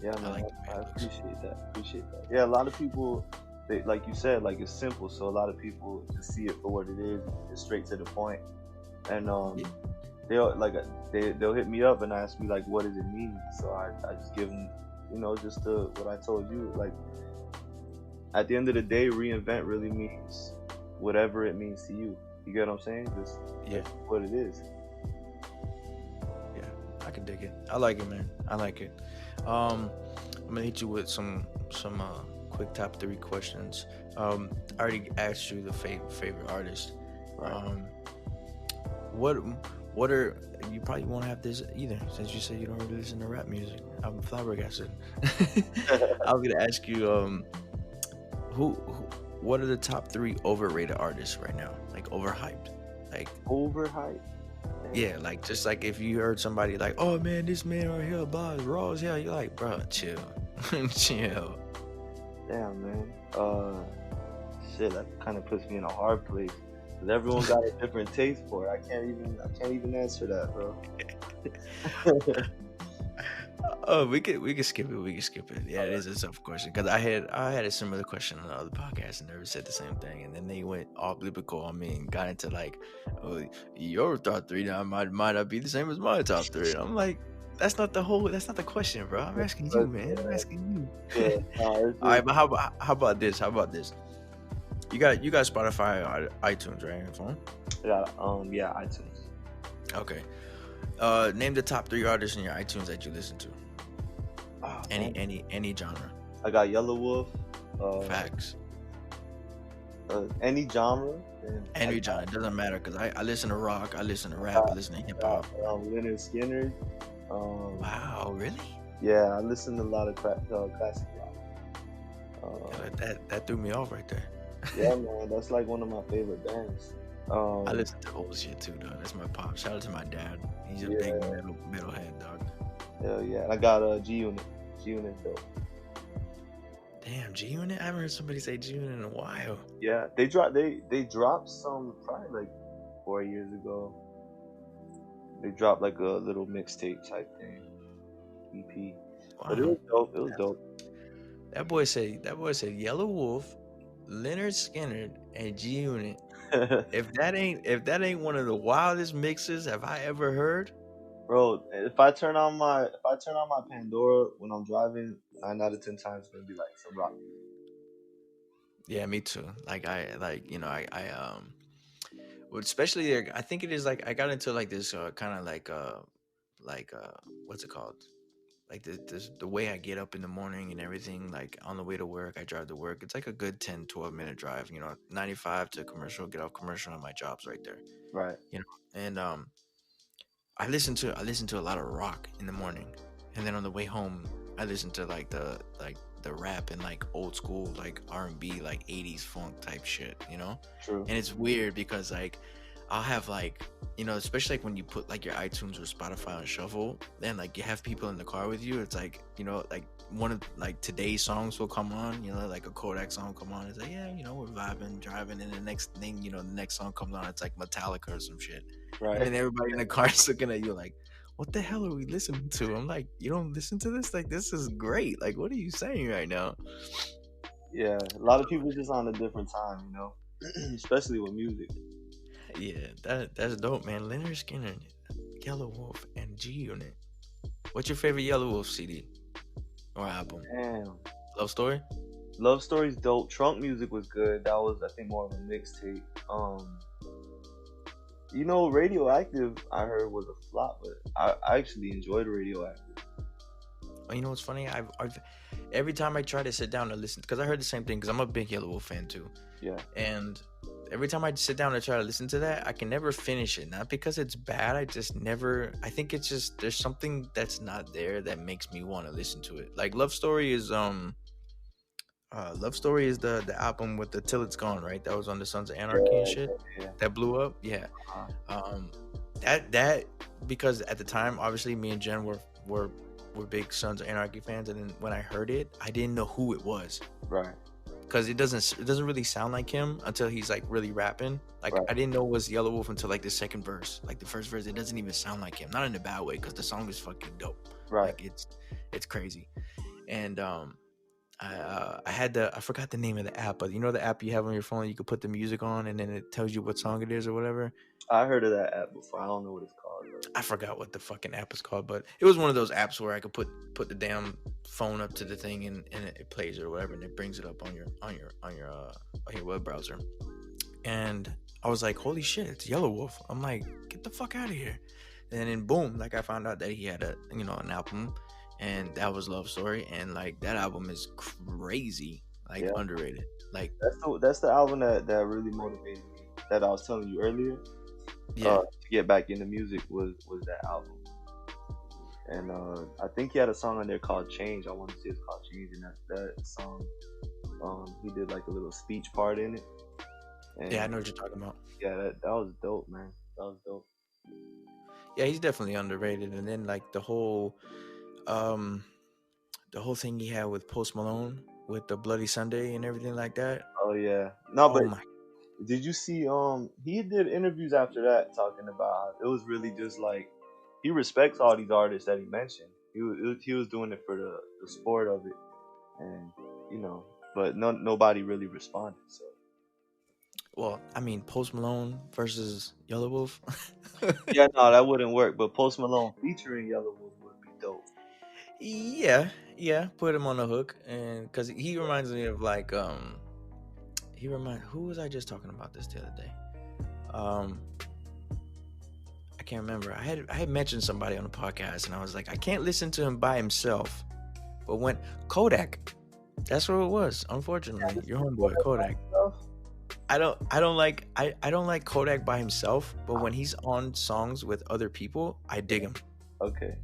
yeah, I man. like the way I it looks. appreciate that. Appreciate that. Yeah, a lot of people, they, like you said, like it's simple. So a lot of people just see it for what it is. It's straight to the point. And Yeah. they'll like they'll hit me up and ask me like, what does it mean? So I just give them, just what I told you. Like at the end of the day, reinvent really means whatever it means to you. You get what I'm saying? Just Yeah. that's what it is. Yeah, I can dig it. I like it, man. I like it. I'm gonna hit you with some quick top three questions. I already asked you the favorite artist. Right. Um, what what are you probably won't have this either, since you said you don't really listen to rap music. I'm flabbergasted. I'm gonna ask you who what are the top three overrated artists right now? Like overhyped. Like Overhyped. Yeah, like just like if you heard somebody like, "Oh man, this man right here, blah, is raw as hell," you're like, "Bro, chill, chill." Damn, man. Shit, that kind of puts me in a hard place. Cause everyone got a different taste for it. I can't even answer that, bro. Oh, we could skip it. We could skip it. Yeah, it is a tough question because I had a similar question on the other podcast and never said the same thing, and then they went all biblical on me and got into like, oh, your top three now might not be the same as my top three. And I'm like, that's not the question, bro. I'm asking you, But man. I'm asking yeah, you. it's All right, just but how about this? How about this? You got Spotify or iTunes, right? On your phone? yeah, iTunes. Okay. Name the top three artists in your iTunes that you listen to. Oh, Any man. any genre. I got Yellow Wolf. Facts. Any genre. And I Any genre. It doesn't matter because I listen to rock, I listen to rap, I got, listen to hip got hop. Leonard Skinner. Um, Wow, really? yeah, I listen to a lot of classic rock. Yeah, Um, that threw me off right there. yeah, man, that's like one of my favorite bands. I Um, listen to old shit too, though. That's my pop. Shout out to my dad. He's a big yeah, metalhead, dog. hell yeah. I got G Unit. G Unit though. Damn, G Unit. I haven't heard somebody say G Unit in a while. Yeah, they dropped some probably like 4 years ago. They dropped like a little mixtape type thing, EP. But it Wow. was dope. It was dope. That boy said Yellow Wolf, Leonard Skinner, and G Unit. If that ain't one of the wildest mixes have I ever heard. Bro, if I turn on my Pandora when I'm driving, 9 out of 10 times it's gonna be like some rock music. Yeah, me too. Like well, especially I think it is like I got into like this kind of like what's it called? Like the way I get up in the morning and everything, like on the way to work, I drive to work. It's like a good 10-12 minute drive, 95 to commercial, get off commercial and my job's right there. Right, And I listen to a lot of rock in the morning, and then on the way home, I listen to like the rap and like old school like R&B like 80s funk type shit, true. and it's weird because like I'll have like especially like when you put like your iTunes or Spotify on shuffle, and like you have people in the car with you. It's like like one of like today's songs will come on, like a Kodak song come on. It's like yeah, we're vibing, driving, and the next thing the next song comes on. It's like Metallica or some shit, and Right. then everybody in the car is looking at you like, "What the hell are we listening to?" I'm like, "You don't listen to this? Like this is great. Like what are you saying right now?" Yeah, a lot of people just on a different time, especially with music. Yeah, that's dope, man. Leonard Skinner, Yellow Wolf, and G Unit. What's your favorite Yellow Wolf CD or album? Damn. Love Story? Love Story's dope. Trunk Music was good. That was, I think, more of a mixtape. Radioactive, I heard was a flop, but I actually enjoyed Radioactive. Oh, you know what's funny? I've every time I try to sit down and listen, because I heard the same thing, because I'm a big Yellow Wolf fan too, Yeah, and every time I sit down and try to listen to that, I can never finish it. Not because it's bad, I just never. I think it's just there's something that's not there that makes me want to listen to it. Like Love Story is the album with the Till It's Gone, right? That was on the Sons of Anarchy and yeah, shit. yeah. That blew up. Yeah. Uh, Um, that because at the time, obviously, me and Jen were big Sons of Anarchy fans, and then when I heard it, I didn't know who it was right, because it doesn't really sound like him until he's like really rapping. Like right, I didn't know it was Yellow Wolf until like the second verse. Like the first verse, it doesn't even sound like him. Not in a bad way, because the song is fucking dope. right. Like it's crazy. And I forgot the name of the app, but the app you have on your phone, you could put the music on and then it tells you what song it is or whatever. I heard of that app before. I don't know what it's called I forgot what the fucking app is called, but it was one of those apps where I could put the damn phone up to the thing and it plays it or whatever, and it brings it up on your web browser. And I was like, holy shit, it's Yellow Wolf. I'm like, get the fuck out of here. And then boom, like I found out that he had an album, and that was Love Story, and like that album is crazy, like though. Yeah, underrated. Like that's the album that really motivated me. That I was telling you earlier. yeah, To get back into music was that album. And I think he had a song on there called Change. I want to say it's called Change, and that song, he did like a little speech part in it. yeah, I And know what you're talking about. yeah, that was dope, man. That was dope. Yeah, he's definitely underrated. And then like um the whole thing he had with Post Malone with the Bloody Sunday and everything like that. Oh yeah. No, Oh but my. did you see? He did interviews after that talking about how it was really just like he respects all these artists that he mentioned. He was doing it for the sport of it, and you know, but nobody really responded. So Well, I mean, Post Malone versus Yellow Wolf. yeah, no, that wouldn't work. But Post Malone featuring Yellow Wolf would be dope. Yeah, yeah, put him on the hook, and because he reminds me of like who was I just talking about this the other day? Um, I can't remember. I had mentioned somebody on the podcast, and I was like, I can't listen to him by himself. But when Kodak, that's what it was. Unfortunately, your homeboy Kodak. I don't like Kodak by himself, but when he's on songs with other people, I dig him. Okay.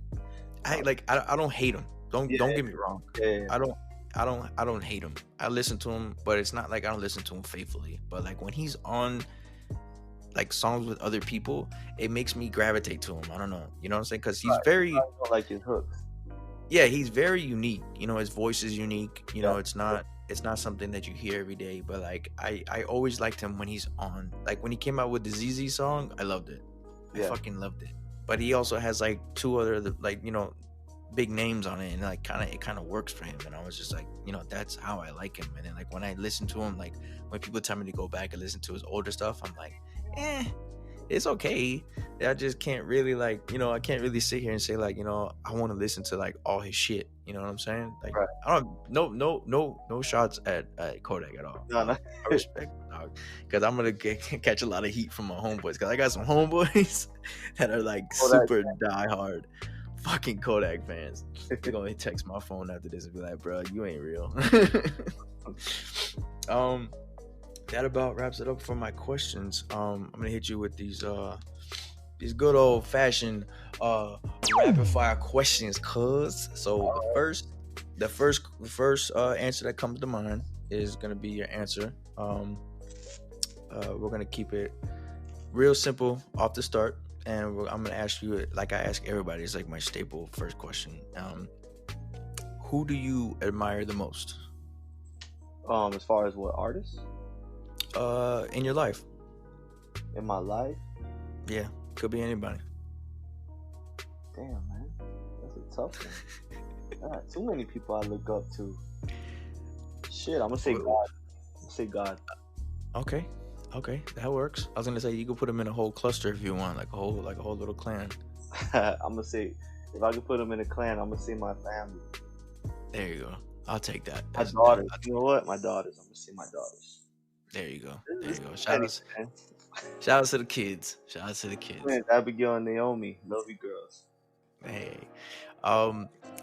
I don't hate him. Don't Yeah, don't get me wrong. yeah, I don't hate him. I listen to him, but it's not like I don't listen to him faithfully. But like when he's on like songs with other people, it makes me gravitate to him. I don't know. You know what I'm saying? Because he's very, I don't like his hooks. yeah, he's very unique. You know, his voice is unique. You know, Yeah. it's not something that you hear every day. But like I always liked him when he's on. Like when he came out with the ZZ song, I loved it. I Yeah. fucking loved it. But he also has like two other like big names on it, and like it kind of works for him. And I was just like, that's how I like him. And then like when I listen to him, like when people tell me to go back and listen to his older stuff, I'm like, it's okay. I just can't really like, I can't really sit here and say like, I want to listen to like all his shit. You know what I'm saying? Like, Right. I don't, no shots at Kodak at all. No, no. I respect dog, because I'm gonna catch a lot of heat from my homeboys. Because I got some homeboys that are like Kodak super diehard fucking Kodak fans. They're gonna text my phone after this and be like, bro, you ain't real. That about wraps it up for my questions. I'm gonna hit you with these good old fashioned rapid fire questions, cuz. So the first answer that comes to mind is gonna be your answer. We're gonna keep it real simple off the start, and I'm gonna ask you like I ask everybody. It's like my staple first question. Who do you admire the most? As far as what artists In your life? in my life, Yeah, could be anybody. damn man, that's a tough one. God, too many people I look up to. Shit, I'm gonna say God. I'm gonna say God. Okay, that works. I was gonna say you could put them in a whole cluster if you want, like a whole little clan. I'm gonna say if I could put them in a clan, I'm gonna say my family. There you go. I'll take that. My daughters. You know what? My daughters. I'm gonna say my daughters. There you go. It's Shout petty, man. out to the kids. Shout out to the kids. Twins, Abigail and Naomi. Love you girls. Hey,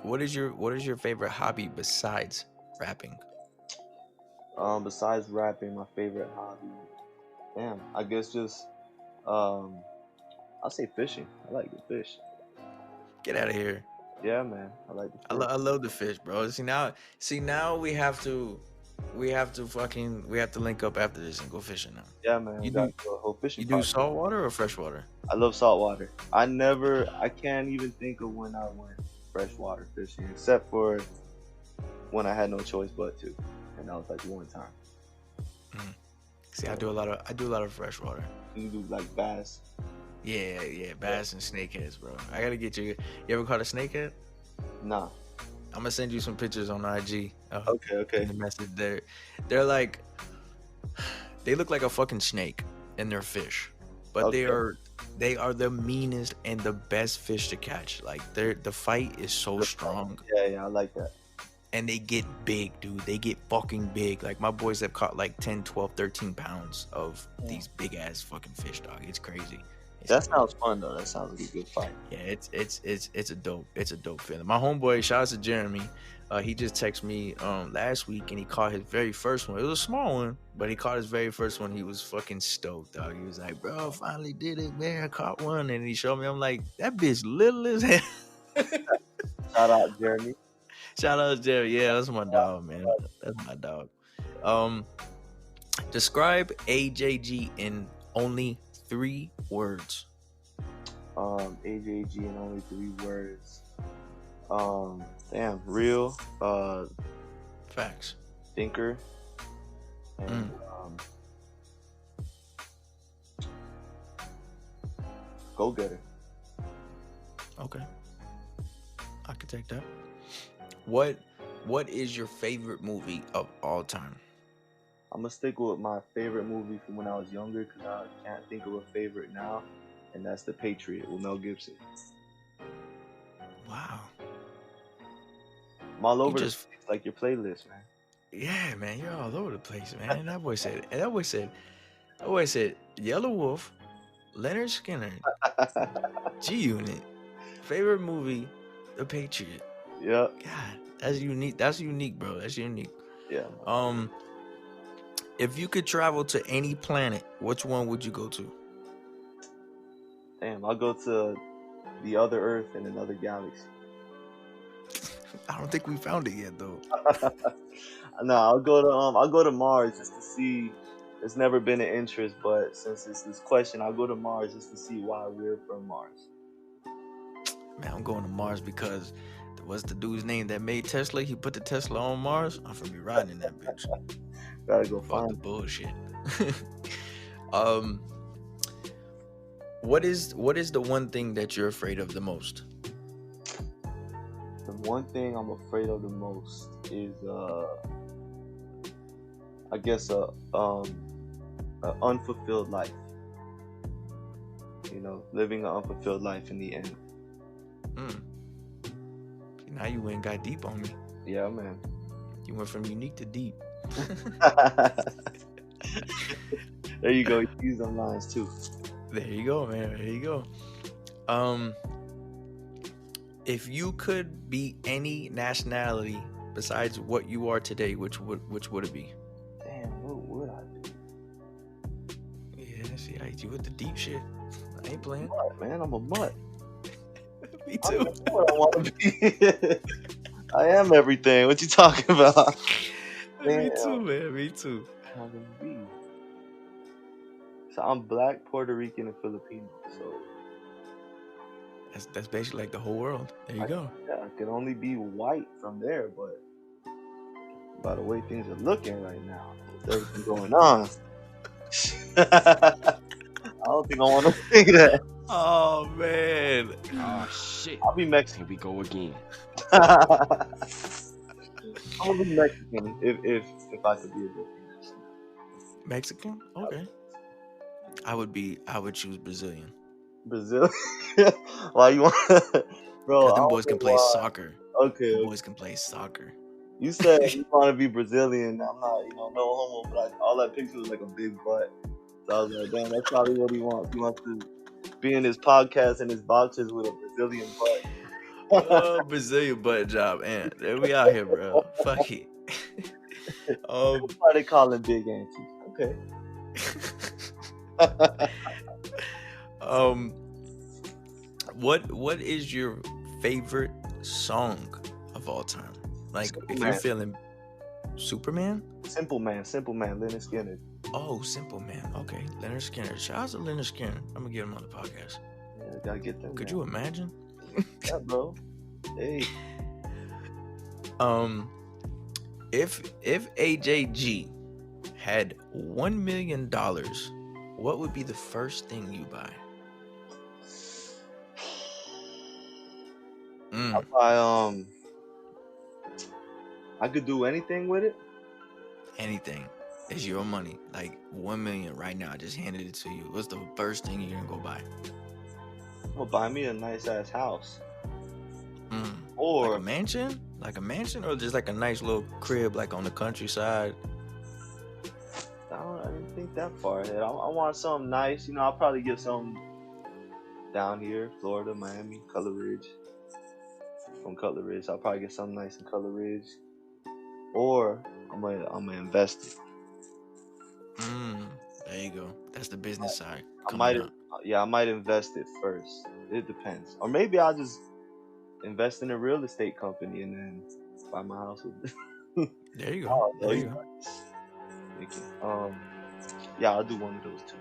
what is your favorite hobby besides rapping? Besides rapping, my favorite hobby. Damn, I guess just um, I'll say fishing. I like to fish. Get out of here. Yeah, man. I like to I, fish. I love the fish, bro. See now we have to link up after this and go fishing now. Yeah, man. You We got do to do a whole fishing you do party. saltwater or freshwater? I love saltwater. I can't even think of when I went freshwater fishing, except for when I had no choice but to, and that was like one time. See, I do a lot of freshwater. You do like bass. Yeah, bass and snakeheads, bro. I gotta get you. You ever caught a snakehead? Nah. I'm gonna send you some pictures on IG. Okay. In the message, they're like, they look like a fucking snake, and they're fish, but they are the meanest and the best fish to catch. Like the fight is so strong, Yeah, I like that. and they get big, dude. They get fucking big. Like my boys have caught like 10, 12, 13 pounds of these big ass fucking fish, dog. It's crazy. That sounds fun though. That sounds like a good fight. Yeah, it's a dope feeling. My homeboy, shout out to Jeremy. He just texted me last week, and he caught his very first one. It was a small one, but he caught his very first one. He was fucking stoked, dog. He was like, "Bro, I finally did it, man! I caught one." And he showed me. I'm like, "That bitch little as hell." Shout out Jeremy. Shout out to Jeremy. Yeah, that's my dog, man. That's my dog. Describe AJG in only 3 words. AJG in only 3 words. Damn, real, Facts. thinker, and Mm, go getter. okay, I could take that. What What is your favorite movie of all time? I'm gonna stick with my favorite movie from when I was younger because I can't think of a favorite now, and that's The Patriot with Mel Gibson. Wow, I'm all you over the just place, like your playlist, yeah, man, you're all over the place, man. That boy said, Yellow Wolf, Leonard Skinner, man. G Unit, favorite movie, The Patriot. Yep. God, that's unique. That's unique, bro. That's unique. Yeah, man. Um, if you could travel to any planet, which one would you go to? Damn, I'll go to the other Earth in another galaxy. I don't think we found it yet, though. No, I'll go to Mars just to see. It's never been an interest, but since it's this question, I'll go to Mars just to see why we're from Mars. Man, I'm going to Mars because what's the dude's name that made Tesla? He put the Tesla on Mars. I'm gonna be riding in that bitch. Gotta go Fuck the find. bullshit. um, what is the one thing that you're afraid of the most? The one thing I'm afraid of the most is, I guess a unfulfilled life. Living an unfulfilled life in the end. Mm. Now you went got deep on me. Yeah, man. You went from unique to deep. There you go. You use them lines too. There you go, man. There you go. Um, if you could be any nationality besides what you are today, which would it be? Damn, what would I do? Yeah, see, I hit you with the deep shit. I ain't playing. Mutt, man, I'm a mutt. Me I too. don't know what I want to be. I am everything. What you talking about? Damn, Me too, man. Me too. what am I gonna be? So I'm Black, Puerto Rican, and Filipino. So That's basically like the whole world. There you go. I can only be white from there, but by the way things are looking right now, with everything going on, I don't think I want to say that. Oh man. Oh shit. I'll be Mexican. Here we go again. I'm gonna be Mexican if I could be a different. Mexican? Okay. I would choose Brazilian. Brazil. Why you want, bro? Because I them don't boys can know play why. soccer. Okay, Them okay. boys can play soccer. You said you want to be Brazilian. I'm not, no homo, but all that picture was like a big butt. So I was like, damn, that's probably what he wants. He wants to be in his podcast and his boxes with a Brazilian butt. Oh, Brazilian butt job, and there we out here, bro. Fuck it. Why they call him Big Auntie? Okay. um, what is your favorite song of all time? Like, if you're Superman. feeling Superman. Simple Man, Leonard Skinner. Oh, Simple Man. Okay, Leonard Skinner. Shout out to Leonard Skinner. I'm gonna get him on the podcast. Yeah, gotta get them. Could man. you imagine? Yeah, bro. Hey. If AJG had $1 million, what would be the first thing you buy? I could do anything with it. Anything. It's your money. Like 1 million right now. I just handed it to you. What's the first thing you're gonna go buy? I'm gonna buy me a nice ass house. Like Or a mansion? Like a mansion, or just like a nice little crib, like on the countryside? I didn't think that far ahead. I want something nice. I'll probably get something down here, Florida, Miami, Color Ridge. From Color Ridge, I'll probably get something nice in Color Ridge. Or I'm gonna invest it. There you go. That's the business side I coming up. might invest it first. It depends. Or maybe I'll just invest in a real estate company and then buy my house with it. There you go. There you go. Yeah, I'll do one of those two.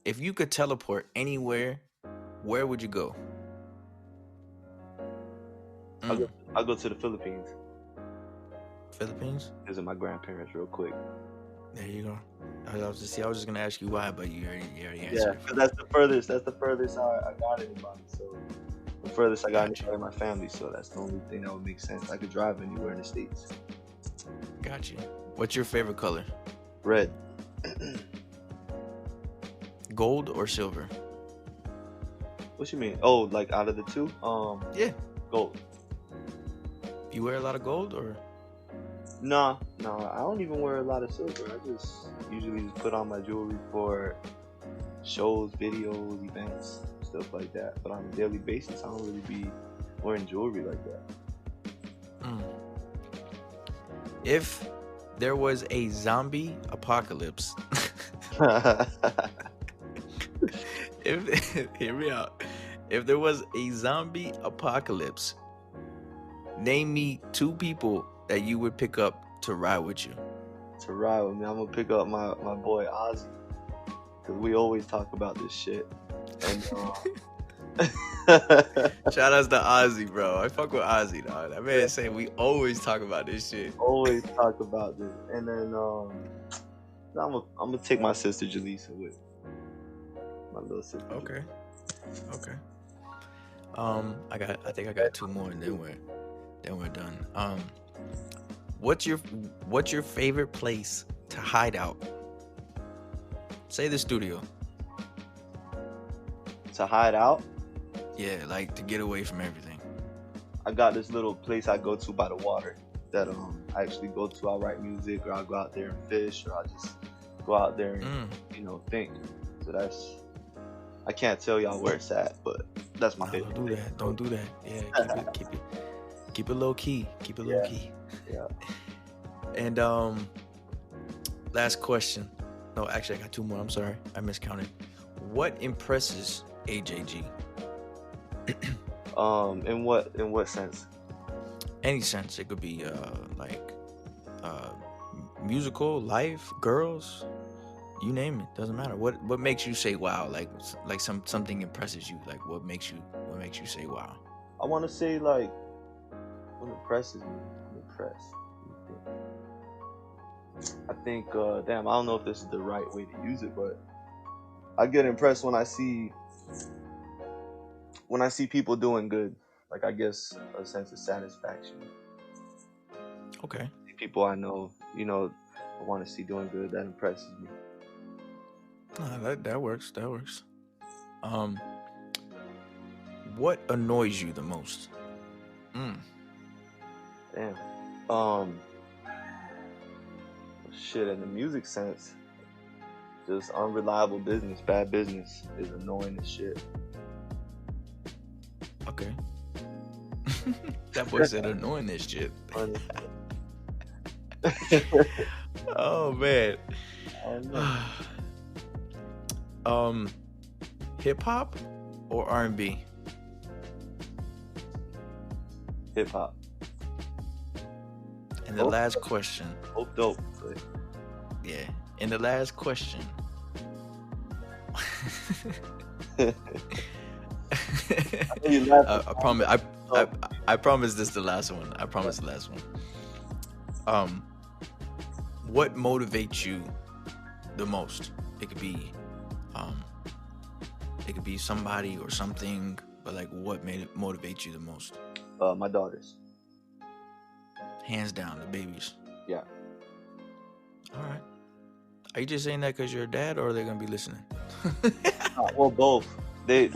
if you could teleport anywhere, where would you go? I'll Mm, go. I'll go to the Philippines. Philippines. Visit my grandparents real quick. There you go. I was just gonna ask you why, but you already Yeah, answered it 'cause for me. that's the furthest. That's the furthest I got anybody. So the furthest I got Got you. anybody in my family. So that's the only thing that would make sense. I could drive anywhere in the states. Got you. What's your favorite color? Red. Gold or silver? What you mean? Oh, like out of the two? Yeah. Gold. You wear a lot of gold or? Nah, I don't even wear a lot of silver. I just usually just put on my jewelry for shows, videos, events, stuff like that. But on a daily basis, I don't really be wearing jewelry like Mm. If there was a zombie apocalypse, that. if hear me out. If there was a zombie apocalypse, name me 2 people that you would pick up to ride with you. To ride with me, I'm gonna pick up my boy Ozzy, cause we always talk about this shit. And Shout outs to Ozzy, bro. I fuck with Ozzy, dog. That man say we always talk about this shit. always talk about this. And then I'm gonna take my sister Jaleesa with me. My little sister. Okay. Okay. I think I got 2 more and then we're done. What's your favorite place to hide out? Say the studio. To hide out, Yeah, like to get away from everything. I got this little place I go to by the water that I actually go to. I'll write music, or I'll go out there and fish, or I'll just go out there and think. So I can't tell y'all where it's at, but that's my No, favorite. don't do that. Don't do that. Yeah, keep it low key. Keep it low key. Yeah. And last question. No, actually I got 2 more. I'm sorry. I miscounted. What impresses AJG? In what sense? Any sense. It could be musical, life, girls, you name it. Doesn't matter. What makes you say wow? Like something impresses you. Like what makes you say wow? I want to say like what impresses me. I'm impressed. I think damn, I don't know if this is the right way to use it, but I get impressed when I see people doing good. Like I guess a sense of satisfaction. Okay. People I know, I want to see doing good. That impresses me. That works. That works. What annoys you the most? Damn. Shit. In the music sense, just unreliable business, bad business is annoying as shit. Okay. That boy said annoying this shit. Oh man. Hip hop or R&B? Hip hop. And the last question. Both dope. But Yeah. And the last question. I promise. I promise this is the last one. I promise the last one. What motivates you the most? It could be somebody or something, but like what made it motivate you the most? My daughters. Hands down, the babies. Yeah. All right. Are you just saying that because you're a dad, or are they gonna be listening? Well, both. They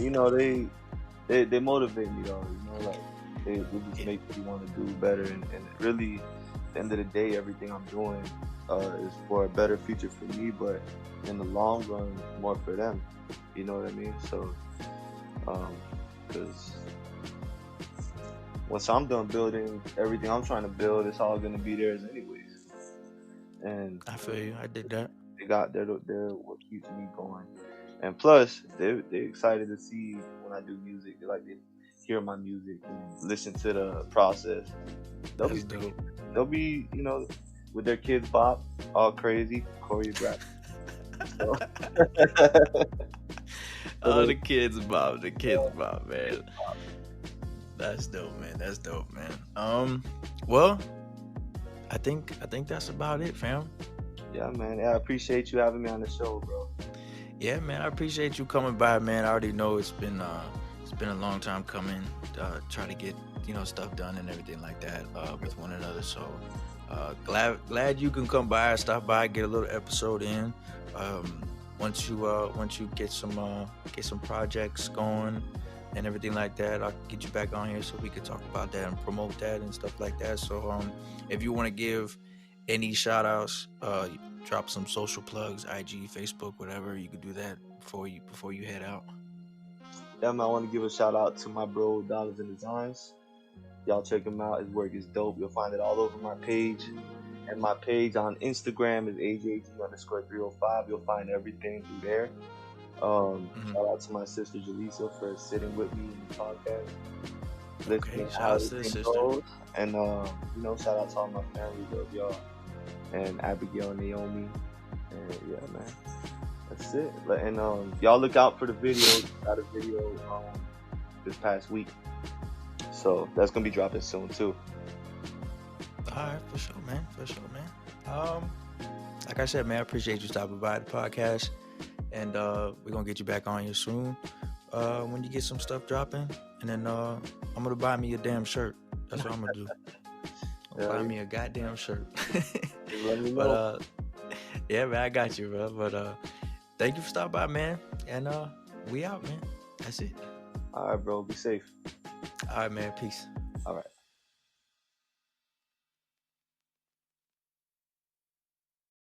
motivate me though. Like they just make me want to do better, and really, at the end of the day, everything I'm doing is for a better future for me, but in the long run, more for them. You know what I mean? So, because once I'm done building everything I'm trying to build, it's all gonna be theirs anyways. And I feel you. I did that. they're what keeps me going. And plus, they're excited to see when I do music. They like to hear my music and listen to the process. That's dope. They'll be, with their kids bop, all crazy, choreographed. So. Oh, the kids Bob, man. That's dope, man. That's dope, man. Well, I think that's about it, fam. Yeah, man. Yeah, I appreciate you having me on the show, bro. Yeah, man. I appreciate you coming by, man. I already know it's been a long time coming. Trying to get stuff done and everything like that with one another. So glad you can come by, stop by, get a little episode in. Once you get some projects going and everything like that, I'll get you back on here so we can talk about that and promote that and stuff like that. So if you want to give any shout outs, drop some social plugs, IG, Facebook, whatever, you could do that before you head out. Yeah, man, I want to give a shout out to my bro Dollars and Designs. Y'all check him out. His work is dope. You'll find it all over my page. And my page on Instagram is AJG_305. You'll find everything through there. Shout out to my sister Jaleesa for sitting with me in the podcast. Okay, shout out to the sister. And shout out to all my family, love y'all. And Abigail and Naomi. And yeah, man. That's it. And y'all look out for the video. Got a video this past week. So that's gonna be dropping soon too. Alright, for sure, man. Like I said, man, I appreciate you stopping by the podcast. And we're gonna get you back on here soon. When you get some stuff dropping. And then I'm gonna buy me a damn shirt. That's what I'm gonna do. Buy me a goddamn shirt. Let me know. But yeah, man, I got you, bro. But thank you for stopping by, man. And we out, man. That's it. All right, bro. Be safe. All right, man. Peace. All right.